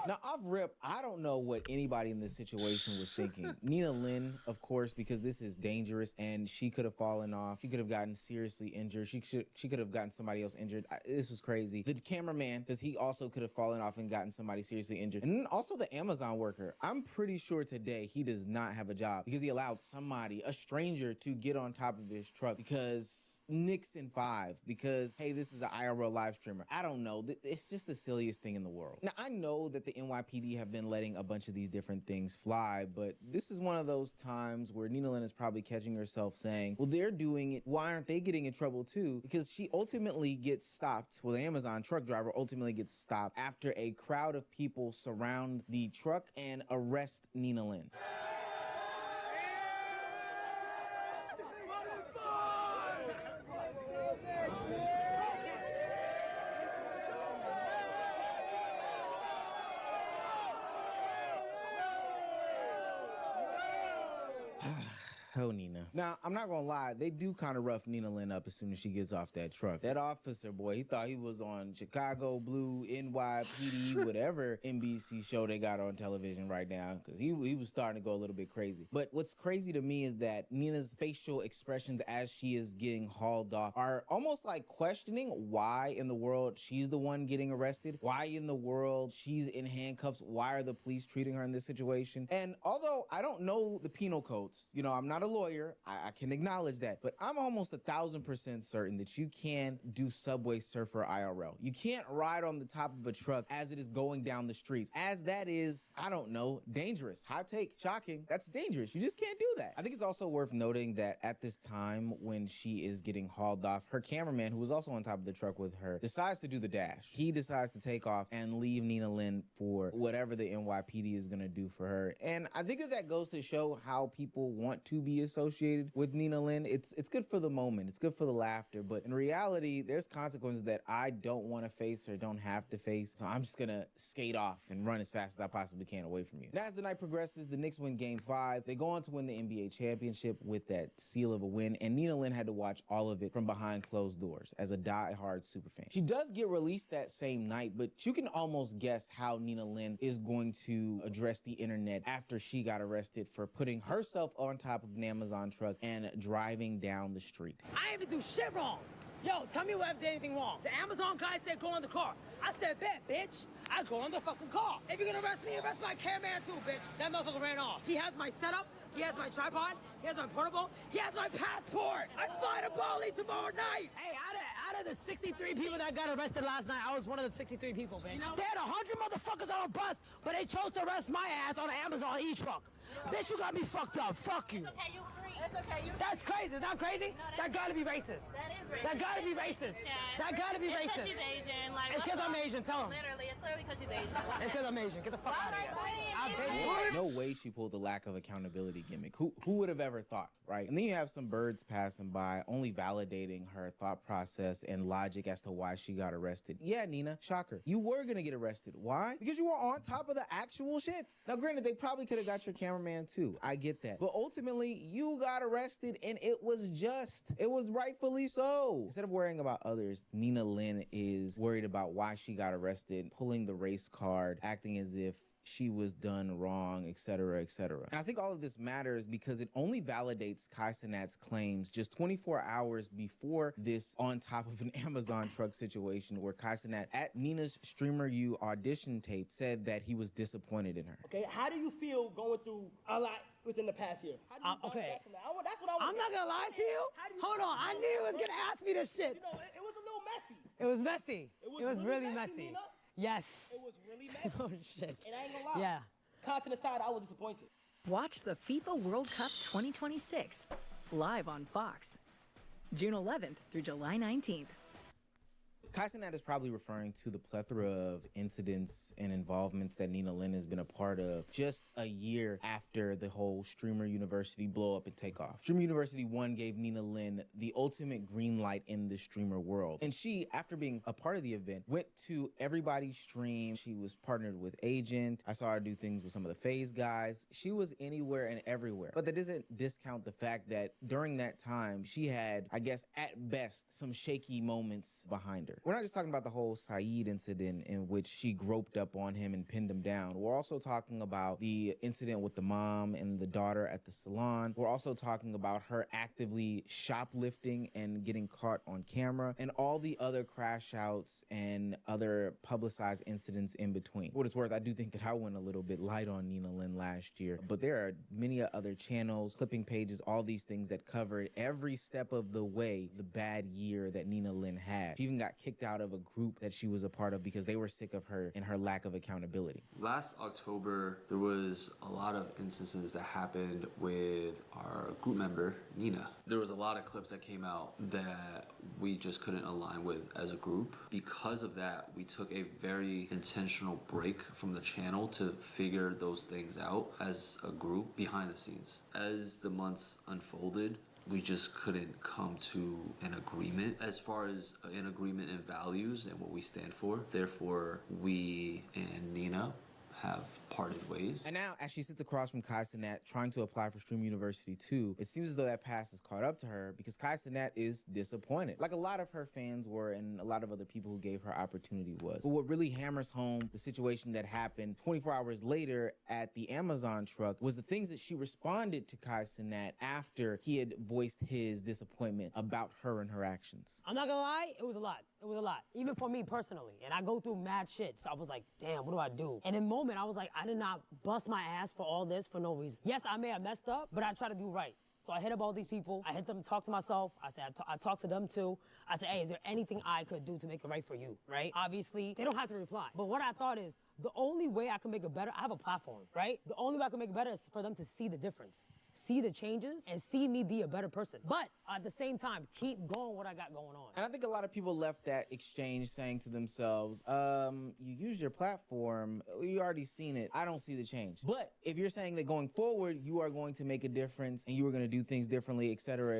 S21: Now, off rip, I don't know what anybody in this situation was thinking. Nina Lin, of course, because this is dangerous and she could have fallen off. She could have gotten seriously injured. She could have gotten somebody else injured. This was crazy. The cameraman, because he also could have fallen off and gotten somebody seriously injured. And then also the Amazon worker. I'm pretty sure today he does not have a job because he allowed somebody, a stranger, to get on top of his truck because Knicks in 5, because, hey, this is an IRL live streamer. I don't know. It's just the silliest thing in the world. Now, I know that the NYPD have been letting a bunch of these different things fly, but this is one of those times where Nina Lin is probably catching herself saying, well, they're doing it, why aren't they getting in trouble too? Because she ultimately gets stopped, well, the Amazon truck driver ultimately gets stopped after a crowd of people surround the truck and arrest Nina Lin. Oh, Nina. Now, I'm not gonna lie, they do kind of rough Nina Lin up as soon as she gets off that truck. That officer, boy, he thought he was on Chicago Blue, NYPD, whatever NBC show they got on television right now, because he was starting to go a little bit crazy. But what's crazy to me is that Nina's facial expressions as she is getting hauled off are almost like questioning why in the world she's the one getting arrested, why in the world she's in handcuffs, why are the police treating her in this situation? And although I don't know the penal codes, you know, I'm not a lawyer, I can acknowledge that, but I'm almost 1,000% certain that you can do Subway Surfer IRL. You can't ride on the top of a truck as it is going down the streets, as that is, I don't know, dangerous. Hot take, shocking, that's dangerous. You just can't do that. I think it's also worth noting that at this time when she is getting hauled off, her cameraman, who was also on top of the truck with her, decides to do the dash. He decides to take off and leave Nina Lin for whatever the NYPD is gonna do for her. And I think that goes to show how people want to be be associated with Nina Lynn. It's good for the moment. It's good for the laughter. But in reality, there's consequences that I don't want to face or don't have to face. So I'm just going to skate off and run as fast as I possibly can away from you. And as the night progresses, the Knicks win Game 5. They go on to win the NBA championship with that seal of a win. And Nina Lynn had to watch all of it from behind closed doors as a die-hard superfan. She does get released that same night, but you can almost guess how Nina Lynn is going to address the internet after she got arrested for putting herself on top of an Amazon truck and driving down the street.
S2: I ain't even do shit wrong. Yo, tell me if I did anything wrong. The Amazon guy said go in the car. I said, bet, bitch. I go in the fucking car. If you're gonna arrest me, arrest my cameraman too, bitch. That motherfucker ran off. He has my setup. He has my tripod. He has my portable. He has my passport. I fly to Bali tomorrow night. Hey, out of the 63 people that got arrested last night, I was one of the 63 people, bitch. They had 100 motherfuckers on a bus, but they chose to arrest my ass on an Amazon e-truck. Bitch, you got me fucked up. Fuck you.
S22: It's okay, you free. It's okay, you free.
S2: That's crazy. Is that crazy?
S22: No,
S2: that gotta be racist.
S22: That is racist.
S2: That gotta be racist.
S22: Yeah.
S2: That gotta be
S22: It's
S2: racist.
S22: 'cause she's Asian. Like,
S2: It's because I'm Asian. Tell him.
S22: Literally, it's literally because she's Asian.
S2: It's because I'm Asian. Get the fuck out of here. I've been
S21: No way she pulled the lack of accountability gimmick. Who would have ever thought, right? And then you have some birds passing by, only validating her thought process and logic as to why she got arrested. Yeah, Nina, shocker. You were gonna get arrested. Why? Because you were on top of the actual shits. Now, granted, they probably could have got your cameraman too. I get that. But ultimately, you got arrested and it was just. It was rightfully so. Instead of worrying about others, Nina Lynn is worried about why she got arrested, pulling the race card, acting as if she was done wrong, etc., etc. And I think all of this matters because it only validates Kai Cenat's claims just 24 hours before this on top of an Amazon truck situation where Kai Cenat at Nina's Streamer U audition tape said that he was disappointed in her.
S23: Okay, how do you feel going through a lot within the past year? How do you bounce
S2: okay.
S23: back from that? That's what I want.
S2: I'm not gonna lie to you. Hold on, I knew you was gonna ask me this shit.
S23: You know, it was a little messy.
S2: It was messy.
S23: It was
S2: really
S23: messy. Nina.
S2: Yes.
S23: It was really messy.
S2: Oh shit.
S23: And I ain't gonna lie.
S2: Yeah.
S23: Content aside, I was disappointed.
S24: Watch the FIFA World Cup 2026 live on Fox, June 11th through July 19th.
S21: Kai Cenat is probably referring to the plethora of incidents and involvements that Nina Lynn has been a part of just a year after the whole Streamer University blow up and take off. Streamer University 1 gave Nina Lynn the ultimate green light in the streamer world. And she, after being a part of the event, went to everybody's stream. She was partnered with Agent. I saw her do things with some of the FaZe guys. She was anywhere and everywhere. But that doesn't discount the fact that during that time, she had, I guess, at best, some shaky moments behind her. We're not just talking about the whole Saeed incident in which she groped up on him and pinned him down. We're also talking about the incident with the mom and the daughter at the salon. We're also talking about her actively shoplifting and getting caught on camera and all the other crash outs and other publicized incidents in between. For what it's worth, I do think that I went a little bit light on Nina Lynn last year, but there are many other channels, clipping pages, all these things that covered every step of the way the bad year that Nina Lynn had. She even got kicked out of a group that she was a part of because they were sick of her and her lack of accountability.
S25: Last October, there was a lot of instances that happened with our group member, Nina. There was a lot of clips that came out that we just couldn't align with as a group. Because of that, we took a very intentional break from the channel to figure those things out as a group behind the scenes. As the months unfolded, we just couldn't come to an agreement as far as an agreement in values and what we stand for. Therefore, we and Nina have parted ways.
S21: And now, as she sits across from Kai Cenat trying to apply for Stream University 2, it seems as though that past has caught up to her because Kai Cenat is disappointed. Like a lot of her fans were and a lot of other people who gave her opportunity was. But what really hammers home the situation that happened 24 hours later at the Amazon truck was the things that she responded to Kai Cenat after he had voiced his disappointment about her and her actions.
S2: I'm not gonna lie, it was a lot. It was a lot, even for me personally. And I go through mad shit, so I was like, damn, what do I do? And in a moment, I was like, I did not bust my ass for all this for no reason. Yes, I may have messed up, but I try to do right. So I hit up all these people. I hit them, talk to myself. I said, I talked to them too. I said, hey, is there anything I could do to make it right for you, right? Obviously, they don't have to reply. But what I thought is, the only way I can make it better, I have a platform, right? The only way I can make it better is for them to see the difference. see the changes and see me be a better person. But at the same time, keep going what I got going on.
S21: And I think a lot of people left that exchange saying to themselves, you used your platform, you already seen it, I don't see the change. But if you're saying that going forward, you are going to make a difference and you are going to do things differently, et cetera,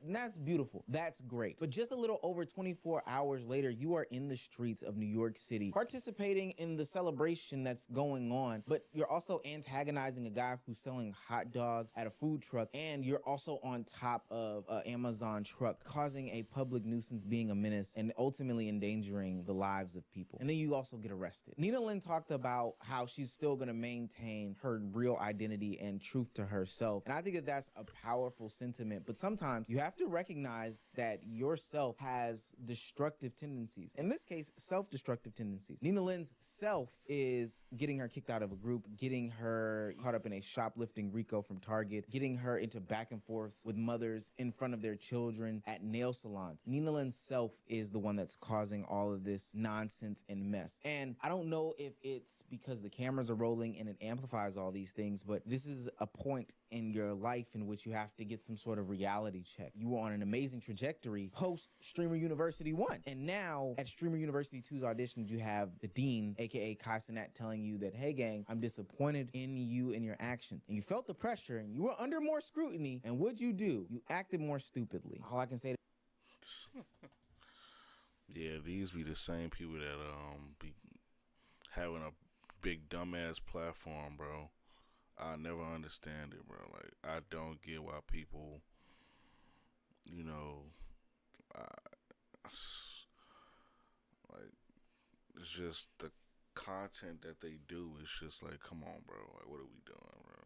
S21: and that's beautiful. That's great. But just a little over 24 hours later, you are in the streets of New York City, participating in the celebration that's going on, but you're also antagonizing a guy who's selling hot dogs at a food truck, and you're also on top of an Amazon truck, causing a public nuisance, being a menace, and ultimately endangering the lives of people. And then you also get arrested. Nina Lynn talked about how she's still gonna maintain her real identity and truth to herself. And I think that that's a powerful sentiment, but sometimes you have to recognize that yourself has destructive tendencies. In this case, self-destructive tendencies. Nina Lynn's self is getting her kicked out of a group, getting her caught up in a shoplifting RICO from Target, getting her into back and forths with mothers in front of their children at nail salons. Nina Lynn's self is the one that's causing all of this nonsense and mess. And I don't know if it's because the cameras are rolling and it amplifies all these things, but this is a point in your life in which you have to get some sort of reality check. You were on an amazing trajectory post Streamer University 1. And now at Streamer University 2's auditions, you have the dean, aka Kai Cenat, telling you that, hey gang, I'm disappointed in you and your actions. And you felt the pressure and you were under more scrutiny. And what'd you do? You acted more stupidly. All I can say
S1: Yeah, these be the same people that be having a big dumbass platform, bro. I never understand it, bro. Like, I don't get why people, you know, like, it's just the content that they do is just like, come on, bro. Like, what are we doing, bro?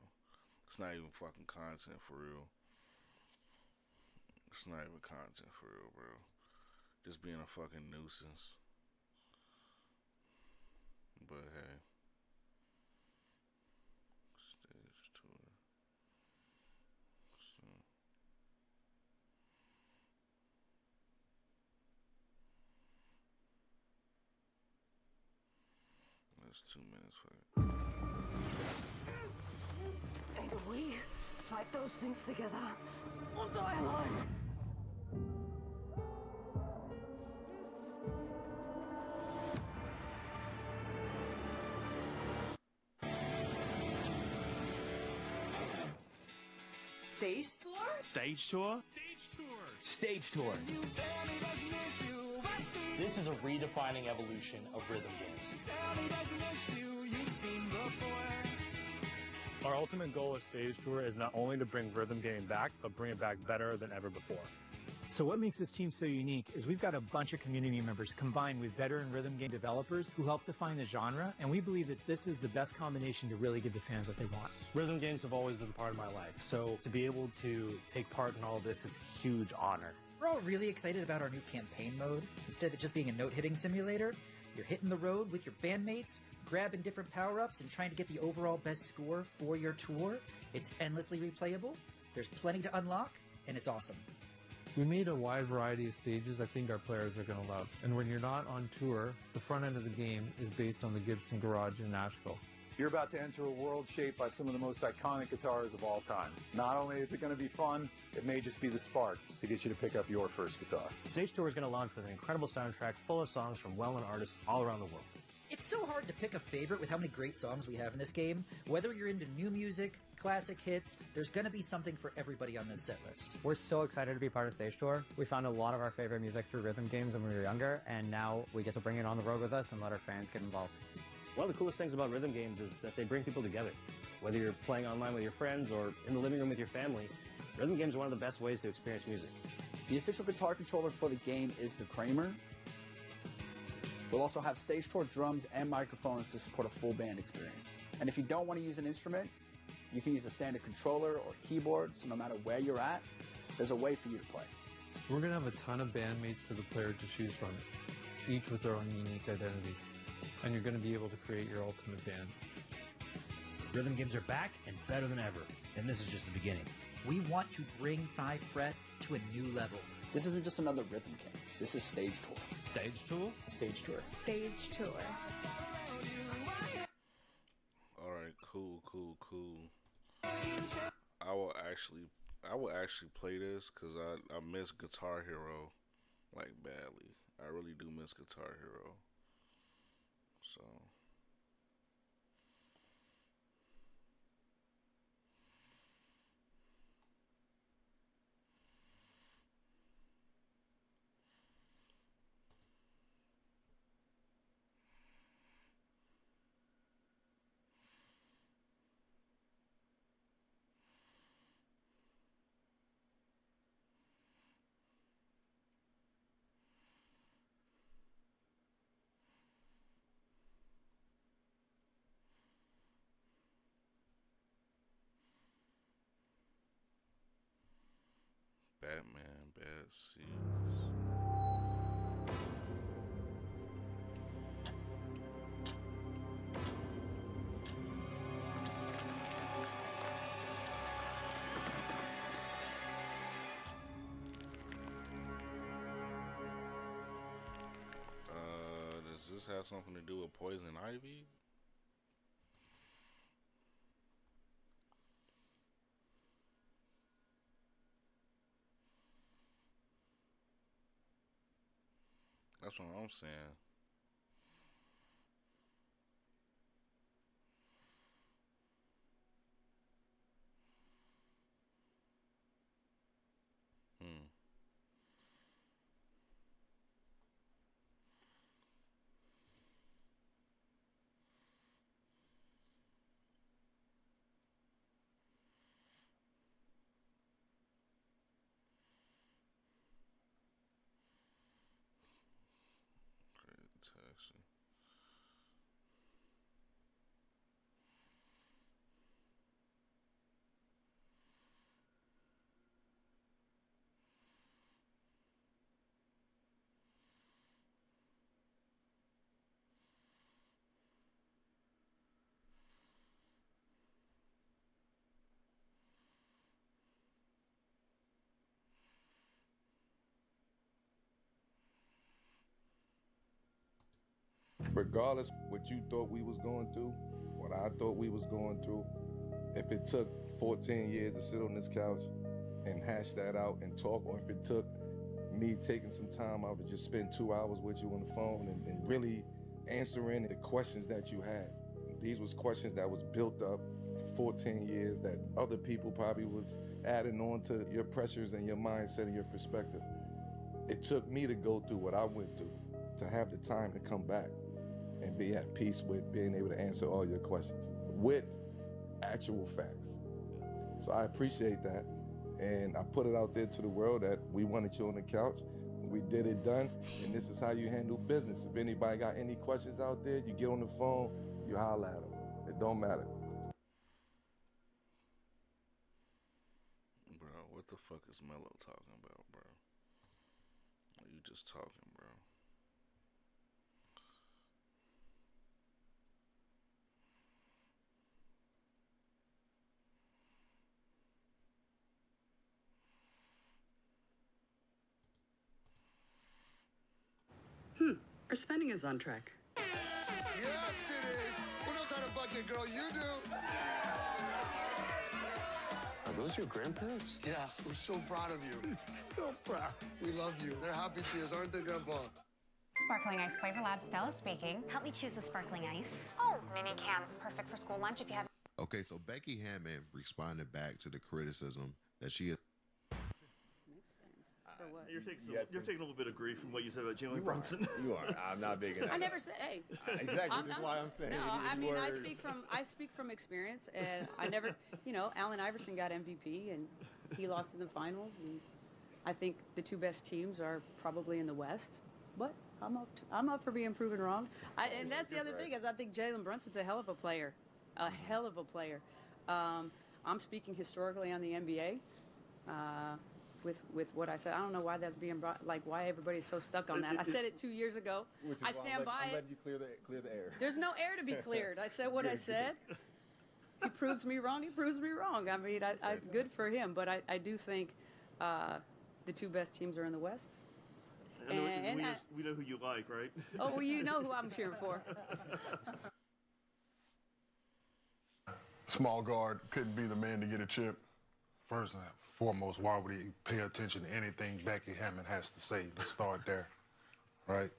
S1: It's not even fucking content for real. It's not even content for real, bro. Just being a fucking nuisance. But hey. Stage tour. So. That's 2 minutes for it.
S15: Either we fight those things together or die alone.
S2: Stage tour?
S3: Stage tour?
S4: Stage tour. This is a redefining evolution of rhythm games.
S5: Our ultimate goal with Stage Tour is not only to bring rhythm game back, but bring it back better than ever before.
S6: So what makes this team so unique is we've got a bunch of community members combined with veteran rhythm game developers who help define the genre, and we believe that this is the best combination to really give the fans what they want.
S4: Rhythm games have always been part of my life, so to be able to take part in all of this, it's a huge honor.
S11: We're all really excited about our new campaign mode. Instead of it just being a note-hitting simulator, you're hitting the road with your bandmates, grabbing different power-ups and trying to get the overall best score for your tour. It's endlessly replayable, there's plenty to unlock, and it's awesome.
S26: We made a wide variety of stages I think our players are going to love. And when you're not on tour, the front end of the game is based on the Gibson Garage in Nashville.
S27: You're about to enter a world shaped by some of the most iconic guitars of all time. Not only is it going to be fun, it may just be the spark to get you to pick up your first guitar.
S4: Stage Tour is going to launch with an incredible soundtrack full of songs from well-known artists all around the world.
S11: It's so hard to pick a favorite with how many great songs we have in this game. Whether you're into new music, classic hits, there's gonna be something for everybody on this set list.
S28: We're so excited to be part of Stage Tour. We found a lot of our favorite music through rhythm games when we were younger, and now we get to bring it on the road with us and let our fans get involved.
S4: One of the coolest things about rhythm games is that they bring people together. Whether you're playing online with your friends or in the living room with your family, rhythm games are one of the best ways to experience music.
S29: The official guitar controller for the game is the Kramer. We'll also have Stage Tour drums and microphones to support a full band experience. And if you don't want to use an instrument, you can use a standard controller or keyboard, so no matter where you're at, there's a way for you to play.
S26: We're going to have a ton of bandmates for the player to choose from, each with their own unique identities. And you're going to be able to create your ultimate band.
S4: Rhythm games are back and better than ever, and this is just the beginning.
S11: We want to bring 5 Fret to a new level.
S29: This isn't just another rhythm game. This is Stage Tour.
S4: Stage Tour?
S29: Stage Tour.
S30: Stage Tour.
S1: Alright, cool. I I will actually play this because I miss Guitar Hero like badly. I really do miss Guitar Hero. So. Batman, Bad Seeds. Does this have something to do with Poison Ivy? That's what I'm saying. Great detection.
S3: Regardless what you thought we was going through, what I thought we was going through, if it took 14 years to sit on this couch and hash that out and talk, or if it took me taking some time out to just spend 2 hours with you on the phone and really answering the questions that you had. These was questions that was built up for 14 years that other people probably was adding on to your pressures and your mindset and your perspective. It took me to go through what I went through to have the time to come back and be at peace with being able to answer all your questions with actual facts. So I appreciate that. And I put it out there to the world that we wanted you on the couch. We did it done. And this is how you handle business. If anybody got any questions out there, you get on the phone, you holler at them. It don't matter.
S1: Bro, what the fuck is Melo talking about, bro? Are you just talking, bro?
S7: Our spending is on track.
S8: Yes, it is. Who knows how to budget, girl? You do.
S9: Are those your grandparents?
S8: Yeah, we're so proud of you. So proud. We love you. They're happy tears, aren't they, Grandpa?
S12: Sparkling Ice Flavor Lab, Stella speaking. Help me choose a sparkling ice. Oh, mini cans, perfect for school lunch if you have.
S13: Okay, so Becky Hammond responded back to the criticism that she is.
S16: You're taking a little bit of grief from what you said about Jalen Brunson.
S17: You are. I'm not big enough.
S18: I never said, hey.
S17: Exactly. That's why I'm saying.
S18: No, I mean,
S17: words.
S18: I speak from experience, and I never, Allen Iverson got MVP, and he lost in the finals, and I think the two best teams are probably in the West, but I'm up for being proven wrong. And that's the other thing is I think Jalen Brunson's a hell of a player, I'm speaking historically on the NBA. With what I said, I don't know why that's being brought, like why everybody's so stuck on that. I said it 2 years ago. I stand by it.
S17: I'm letting you clear the air.
S18: There's no air to be cleared. I said what I said. He proves me wrong. He proves me wrong. I mean, I good for him, but I do think the two best teams are in the West.
S16: And we know who you like, right?
S18: Oh, well, you know who I'm cheering for.
S8: Small guard couldn't be the man to get a chip.
S7: first and foremost, why would he pay attention to anything Becky Hammon has to say? Let's start there, right?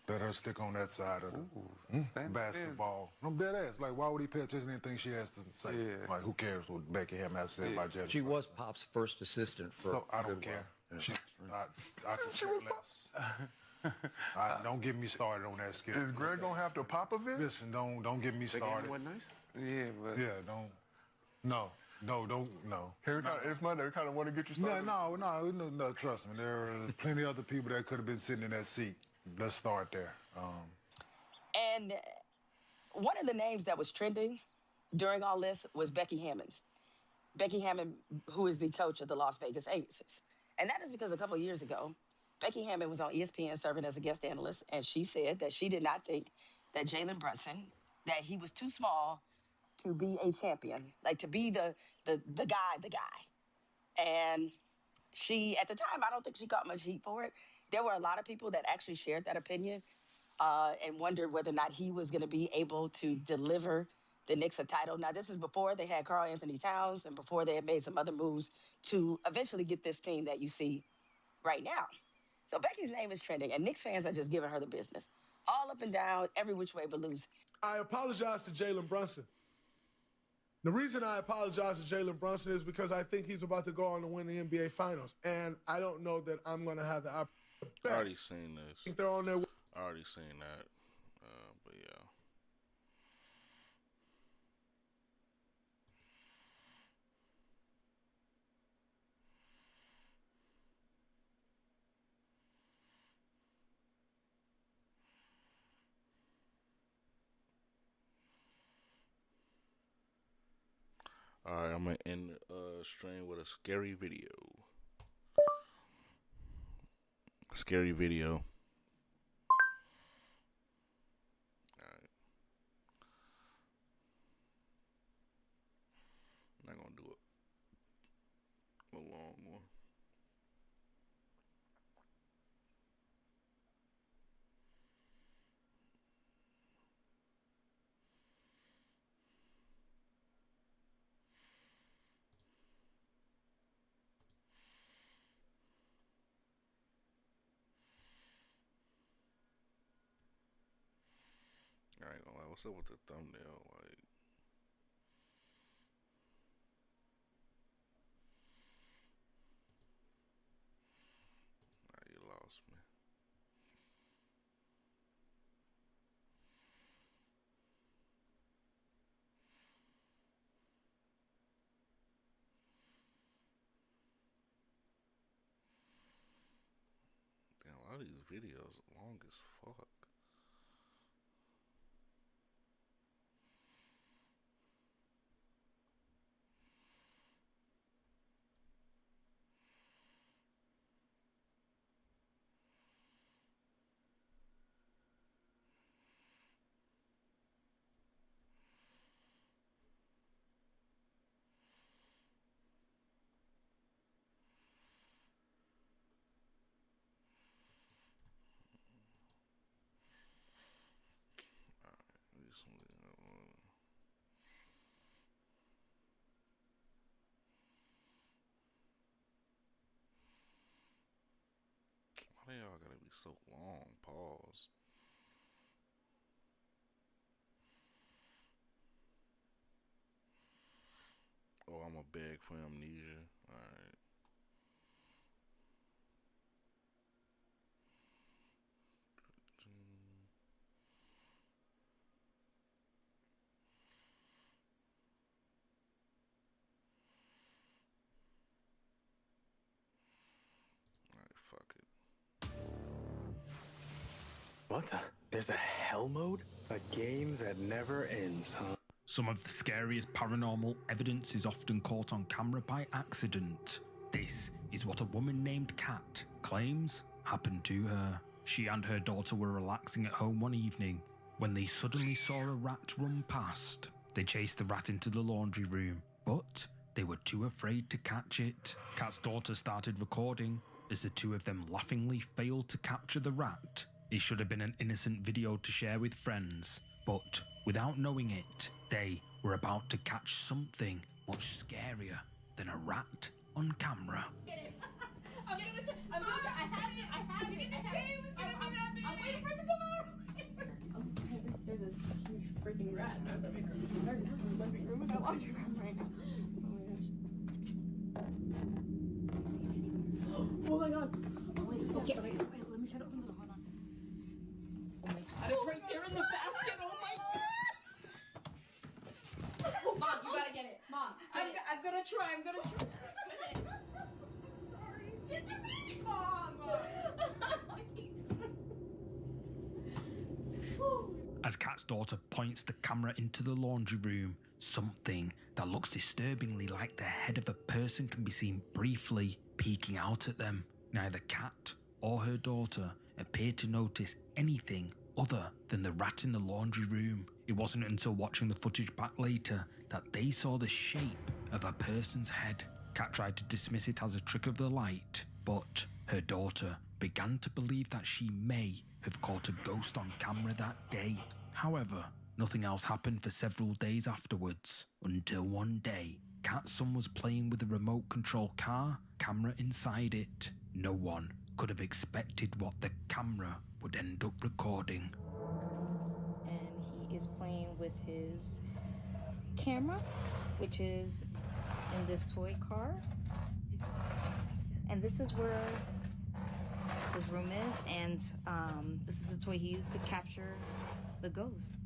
S7: Let her stick on that side of the basketball. I'm dead ass. Like, why would he pay attention to anything she has to say? Yeah. Like, who cares what Becky Hammon has to say about Jalen?
S10: She was Pop's first assistant for.
S7: So I don't care. Yeah. I can say less. Don't get me started on that skill.
S14: Is Greg gonna have to Popovich?
S7: Listen, don't get me started.
S14: Wasn't nice. Yeah, but
S7: don't. No.
S14: Hey, it's Monday. We kind of want to get you started.
S7: No. Trust me, there are plenty of other people that could have been sitting in that seat. Let's start there.
S2: And one of the names that was trending during all this was Becky Hammon. Becky Hammon, who is the coach of the Las Vegas Aces. And that is because a couple of years ago, Becky Hammon was on ESPN serving as a guest analyst, and she said that she did not think that Jalen Brunson, that he was too small to be a champion, like to be the guy. And she, at the time, I don't think she got much heat for it. There were a lot of people that actually shared that opinion and wondered whether or not he was going to be able to deliver the Knicks a title. Now, this is before they had Karl Anthony Towns and before they had made some other moves to eventually get this team that you see right now. So Becky's name is trending, and Knicks fans are just giving her the business. All up and down, every which way but loose.
S19: I apologize to Jalen Brunson. The reason I apologize to Jalen Brunson is because I think he's about to go on to win the NBA Finals, and I don't know that I'm going to have the opportunity.
S1: I already seen this.
S19: I think they're on their way.
S1: I already seen that, but yeah. All right, I'm gonna end the stream with a scary video. Scary video. Alright. I'm not gonna do it. A long one. I ain't gonna lie, what's up with the thumbnail? Like, nah, you lost me. Damn, a lot of these videos long as fuck. Why they all gotta be so long? Pause. Oh, I'm a beg for amnesia. Alright. Fuck it.
S20: What the? There's a hell mode? A game that never ends, huh?
S22: Some of the scariest paranormal evidence is often caught on camera by accident. This is what a woman named Kat claims happened to her. She and her daughter were relaxing at home one evening when they suddenly saw a rat run past. They chased the rat into the laundry room, but they were too afraid to catch it. Kat's daughter started recording as the two of them laughingly failed to capture the rat. It should have been an innocent video to share with friends, but without knowing it, they were about to catch something much scarier than a rat on camera.
S5: I'm waiting for it to come out. There's this huge freaking rat in our living room. Our living room and I locked your room right now. Oh my god. Oh wait, okay, wait, let me try to open the door. Hold on. Oh my god, it's right there in the basket. Oh my god. Mom, you gotta get it. Mom, I'm gonna try. Sorry. Get the baby, Mom.
S22: As Kat's daughter points the camera into the laundry room, something that looks disturbingly like the head of a person can be seen briefly peeking out at them. Neither Kat or her daughter appeared to notice anything other than the rat in the laundry room. It wasn't until watching the footage back later that they saw the shape of a person's head. Kat tried to dismiss it as a trick of the light, but her daughter began to believe that she may have caught a ghost on camera that day. However, nothing else happened for several days afterwards, until one day, Kat's son was playing with a remote control car, camera inside it. No one could have expected what the camera would end up recording.
S6: And he is playing with his camera, which is in this toy car. And this is where his room is, and this is a toy he used to capture the ghost.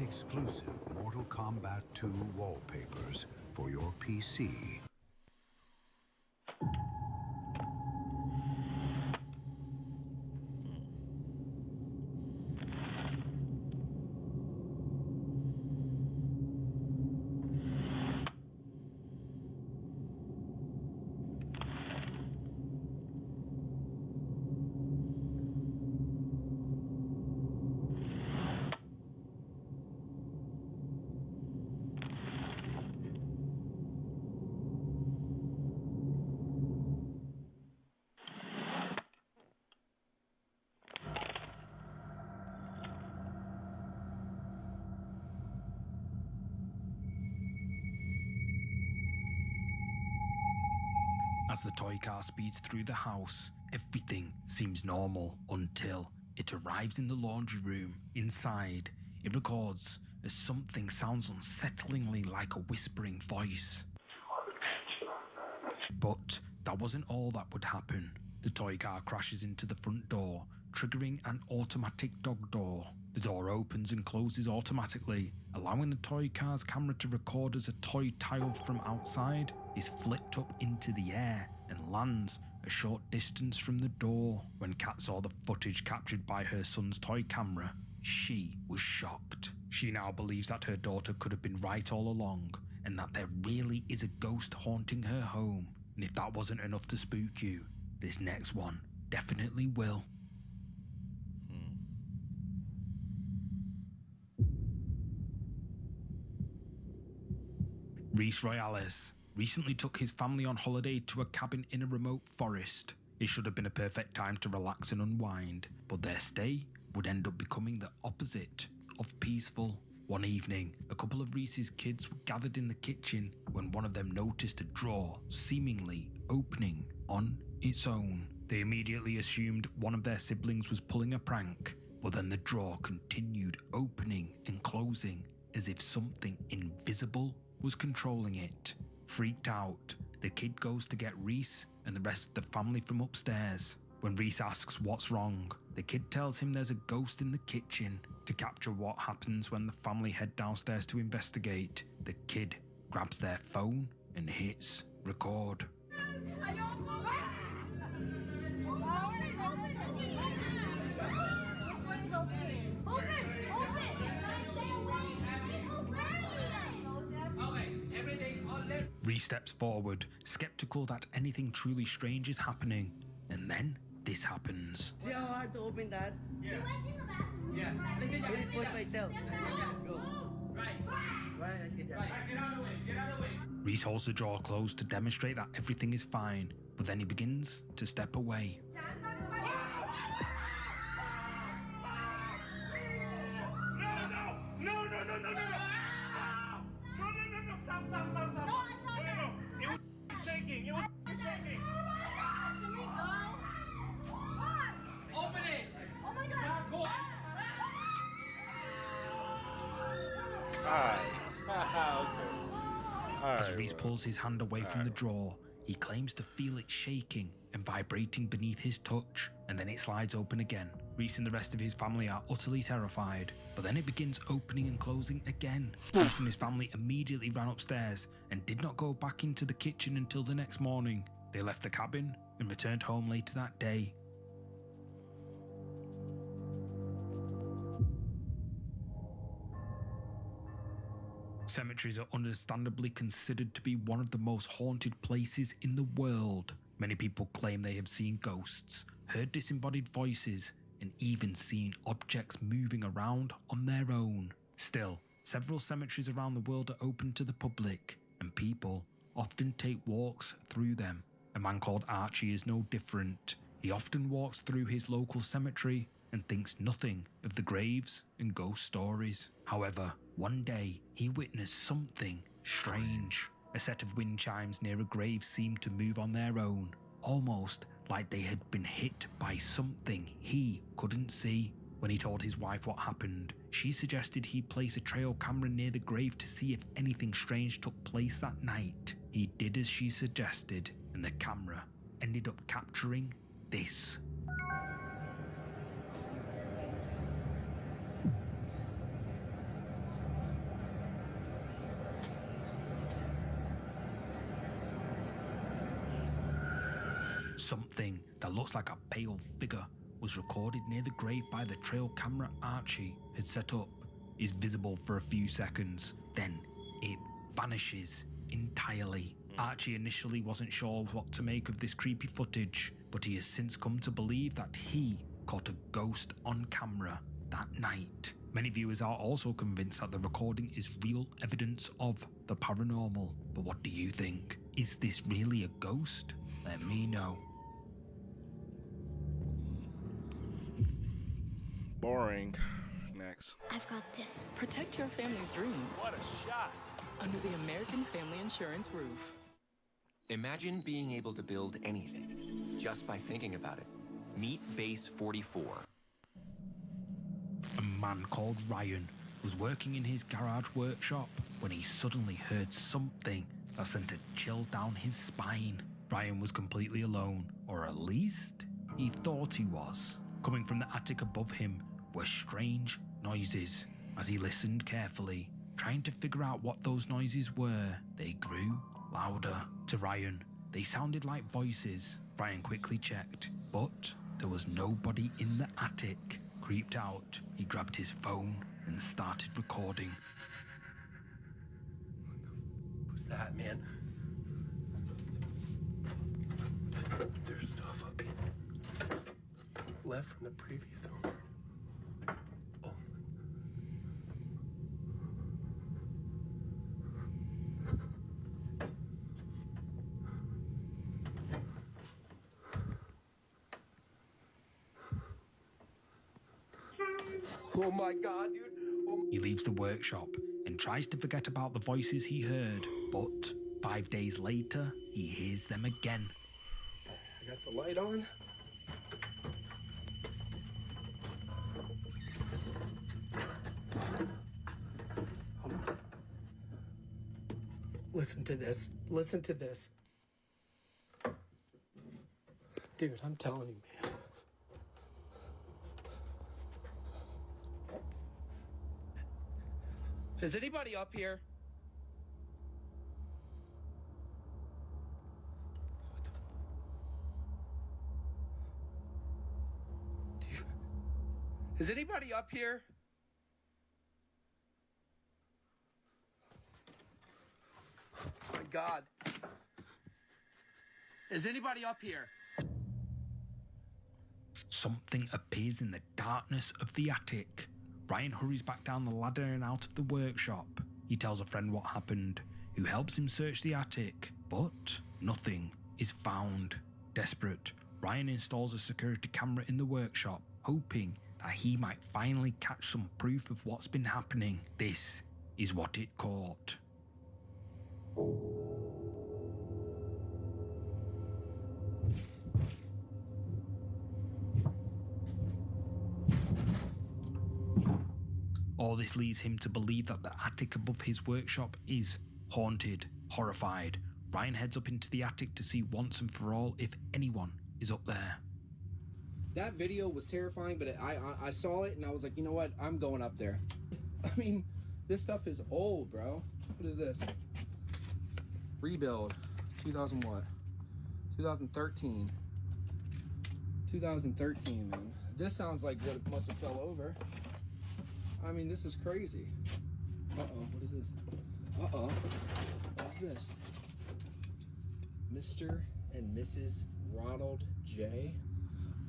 S15: Exclusive Mortal Kombat 2 wallpapers for your PC.
S22: As the toy car speeds through the house, everything seems normal until it arrives in the laundry room. Inside, it records as something sounds unsettlingly like a whispering voice. But that wasn't all that would happen. The toy car crashes into the front door, triggering an automatic dog door. The door opens and closes automatically, allowing the toy car's camera to record as a toy tile from outside is flipped up into the air and lands a short distance from the door. When Kat saw the footage captured by her son's toy camera, she was shocked. She now believes that her daughter could have been right all along, and that there really is a ghost haunting her home. And if that wasn't enough to spook you, this next one definitely will. Reese recently took his family on holiday to a cabin in a remote forest. It should have been a perfect time to relax and unwind, but their stay would end up becoming the opposite of peaceful. One evening, a couple of Reese's kids were gathered in the kitchen when one of them noticed a drawer seemingly opening on its own. They immediately assumed one of their siblings was pulling a prank, but then the drawer continued opening and closing as if something invisible was controlling it. Freaked out, the kid goes to get Reese and the rest of the family from upstairs. When Reese asks what's wrong, the kid tells him there's a ghost in the kitchen. To capture what happens when the family head downstairs to investigate, the kid grabs their phone and hits record. Reese steps forward, skeptical that anything truly strange is happening, and then this happens.
S4: See how hard to open that? Yeah. Yeah. Let it push myself. Go. Right. Right, get out of the way. Get out of the way.
S22: Reese holds the drawer closed to demonstrate that everything is fine, but then he begins to step away. As Reese pulls his hand away from the drawer, he claims to feel it shaking and vibrating beneath his touch, and then it slides open again. Reese and the rest of his family are utterly terrified, but then it begins opening and closing again. Reese and his family immediately ran upstairs and did not go back into the kitchen until the next morning. They left the cabin and returned home later that day. Cemeteries are understandably considered to be one of the most haunted places in the world. Many people claim they have seen ghosts, heard disembodied voices, and even seen objects moving around on their own. Still, several cemeteries around the world are open to the public, and people often take walks through them. A man called Archie is no different. He often walks through his local cemetery and thinks nothing of the graves and ghost stories. However, one day he witnessed something strange. A set of wind chimes near a grave seemed to move on their own, almost like they had been hit by something he couldn't see. When he told his wife what happened, she suggested he place a trail camera near the grave to see if anything strange took place that night. He did as she suggested, and the camera ended up capturing this. Something that looks like a pale figure was recorded near the grave by the trail camera Archie had set up. Is visible for a few seconds, then it vanishes entirely. Archie initially wasn't sure what to make of this creepy footage, but he has since come to believe that he caught a ghost on camera that night. Many viewers are also convinced that the recording is real evidence of the paranormal. But what do you think? Is this really a ghost? Let me know.
S1: Boring. Next.
S11: I've got this.
S21: Protect your family's dreams.
S23: What a shot.
S21: Under the American Family Insurance roof.
S9: Imagine being able to build anything just by thinking about it. Meet Base 44.
S22: A man called Ryan was working in his garage workshop when he suddenly heard something that sent a chill down his spine. Ryan was completely alone, or at least he thought he was. Coming from the attic above him were strange noises. As he listened carefully, trying to figure out what those noises were, they grew louder. To Ryan, they sounded like voices. Ryan quickly checked, but there was nobody in the attic. Creeped out, he grabbed his phone and started recording.
S23: What's that, man? There's stuff up here. Left from the previous owner. Oh. Oh my god, dude.
S22: He leaves the workshop and tries to forget about the voices he heard, but 5 days later, he hears them again.
S23: I got the light on. Listen to this. Listen to this. Dude, I'm telling you, man. Is anybody up here? Is anybody up here? Oh my God. Is anybody up here?
S22: Something appears in the darkness of the attic. Ryan hurries back down the ladder and out of the workshop. He tells a friend what happened, who helps him search the attic, but nothing is found. Desperate, Ryan installs a security camera in the workshop, hoping that he might finally catch some proof of what's been happening. This is what it caught. All this leads him to believe that the attic above his workshop is haunted. Horrified, Ryan heads up into the attic to see once and for all if anyone is up there.
S23: That video was terrifying, but I saw it and I was like, you know what? I'm going up there. I mean, this stuff is old, bro. What is this? Rebuild, 2000 what? 2013. 2013, man. This sounds like what it must have fell over. I mean, this is crazy. Uh-oh, what is this? Uh-oh, what is this? Mr. and Mrs. Ronald J.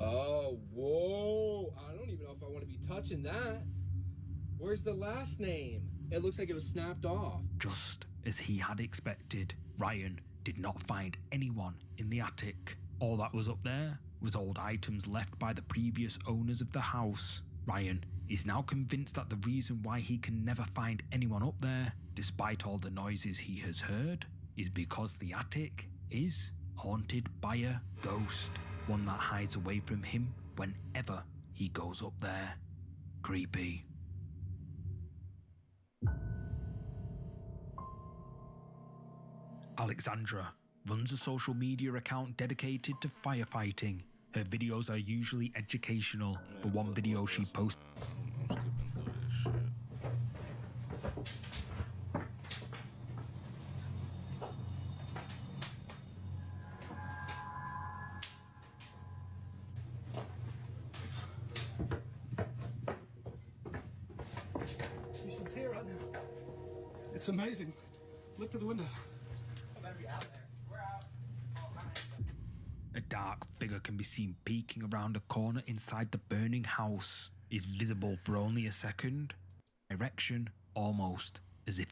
S23: Oh, whoa. I don't even know if I want to be touching that. Where's the last name? It looks like it was snapped off.
S22: Just as he had expected, Ryan did not find anyone in the attic. All that was up there was old items left by the previous owners of the house. Ryan is now convinced that the reason why he can never find anyone up there, despite all the noises he has heard, is because the attic is haunted by a ghost. One that hides away from him whenever he goes up there. Creepy. Alexandra runs a social media account dedicated to firefighting. Her videos are usually educational, but one video she posted...
S1: I'm skipping through this shit.
S3: You should see it right now. It's amazing. Look through the window.
S23: I better be out there. We're out.
S22: A dark figure can be seen peeking around a corner inside the burning house. Is visible for only a second. Erection almost as if...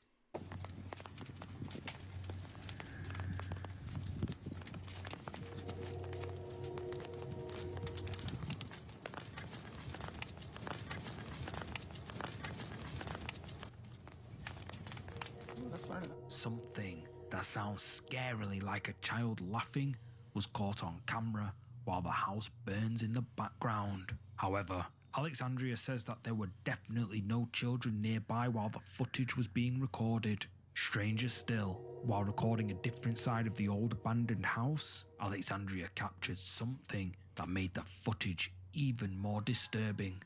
S22: Something that sounds scarily like a child laughing was caught on camera while the house burns in the background. However, Alexandria says that there were definitely no children nearby while the footage was being recorded. Stranger still, while recording a different side of the old abandoned house, Alexandria captured something that made the footage even more disturbing.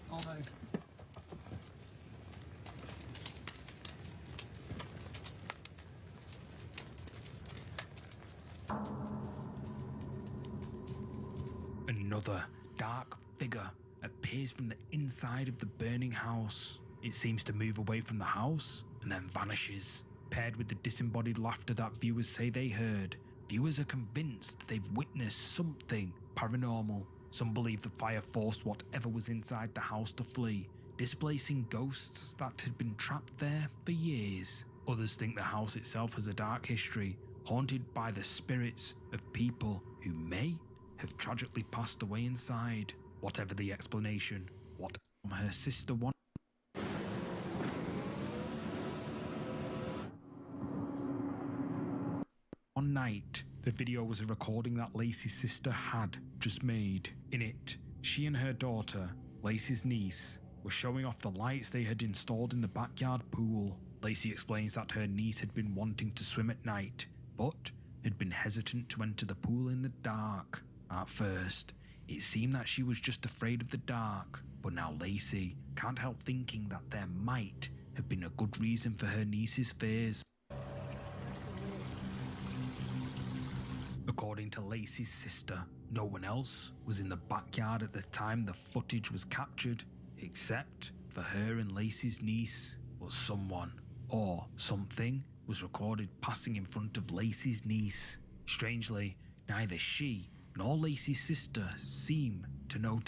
S3: All day.
S22: Another dark figure appears from the inside of the burning house. It seems to move away from the house and then vanishes. Paired with the disembodied laughter that viewers say they heard, viewers are convinced they've witnessed something paranormal. Some believe the fire forced whatever was inside the house to flee, displacing ghosts that had been trapped there for years. Others think the house itself has a dark history, haunted by the spirits of people who may have tragically passed away inside. Whatever the explanation, what her sister one night. The video was a recording that Lacey's sister had just made. In it, she and her daughter, Lacey's niece, were showing off the lights they had installed in the backyard pool. Lacey explains that her niece had been wanting to swim at night, but had been hesitant to enter the pool in the dark. At first, it seemed that she was just afraid of the dark, but now Lacey can't help thinking that there might have been a good reason for her niece's fears. According to Lacey's sister, no one else was in the backyard at the time the footage was captured, except for her and Lacey's niece. But someone, or something, was recorded passing in front of Lacey's niece. Strangely, neither she nor Lacey's sister seem to notice.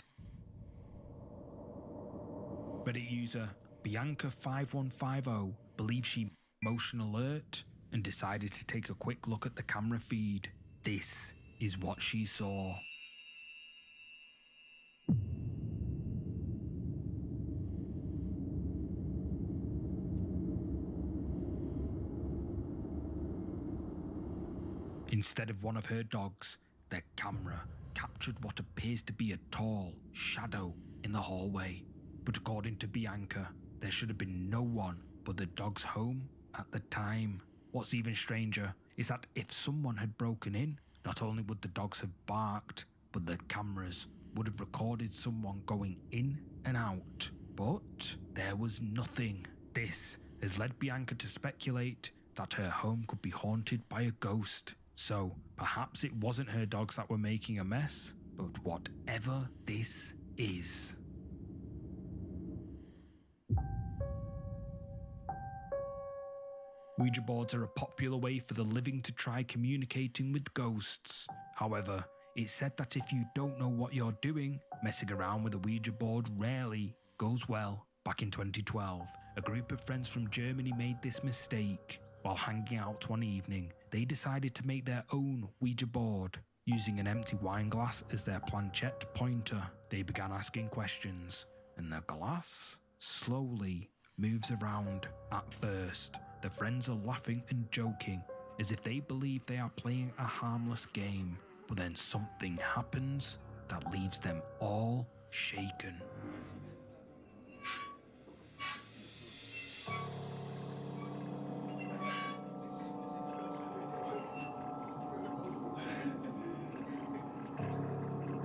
S22: Reddit user Bianca5150 believes she motion alert and decided to take a quick look at the camera feed. This is what she saw. Instead of one of her dogs, the camera captured what appears to be a tall shadow in the hallway. But according to Bianca, there should have been no one but the dog's home at the time. What's even stranger is that if someone had broken in, not only would the dogs have barked, but the cameras would have recorded someone going in and out. But there was nothing. This has led Bianca to speculate that her home could be haunted by a ghost. So perhaps it wasn't her dogs that were making a mess, but whatever this is. Ouija boards are a popular way for the living to try communicating with ghosts. However, it's said that if you don't know what you're doing, messing around with a Ouija board rarely goes well. Back in 2012, a group of friends from Germany made this mistake. While hanging out one evening, they decided to make their own Ouija board. Using an empty wine glass as their planchette pointer, they began asking questions, and the glass slowly moves around. At first, the friends are laughing and joking, as if they believe they are playing a harmless game, but then something happens that leaves them all shaken.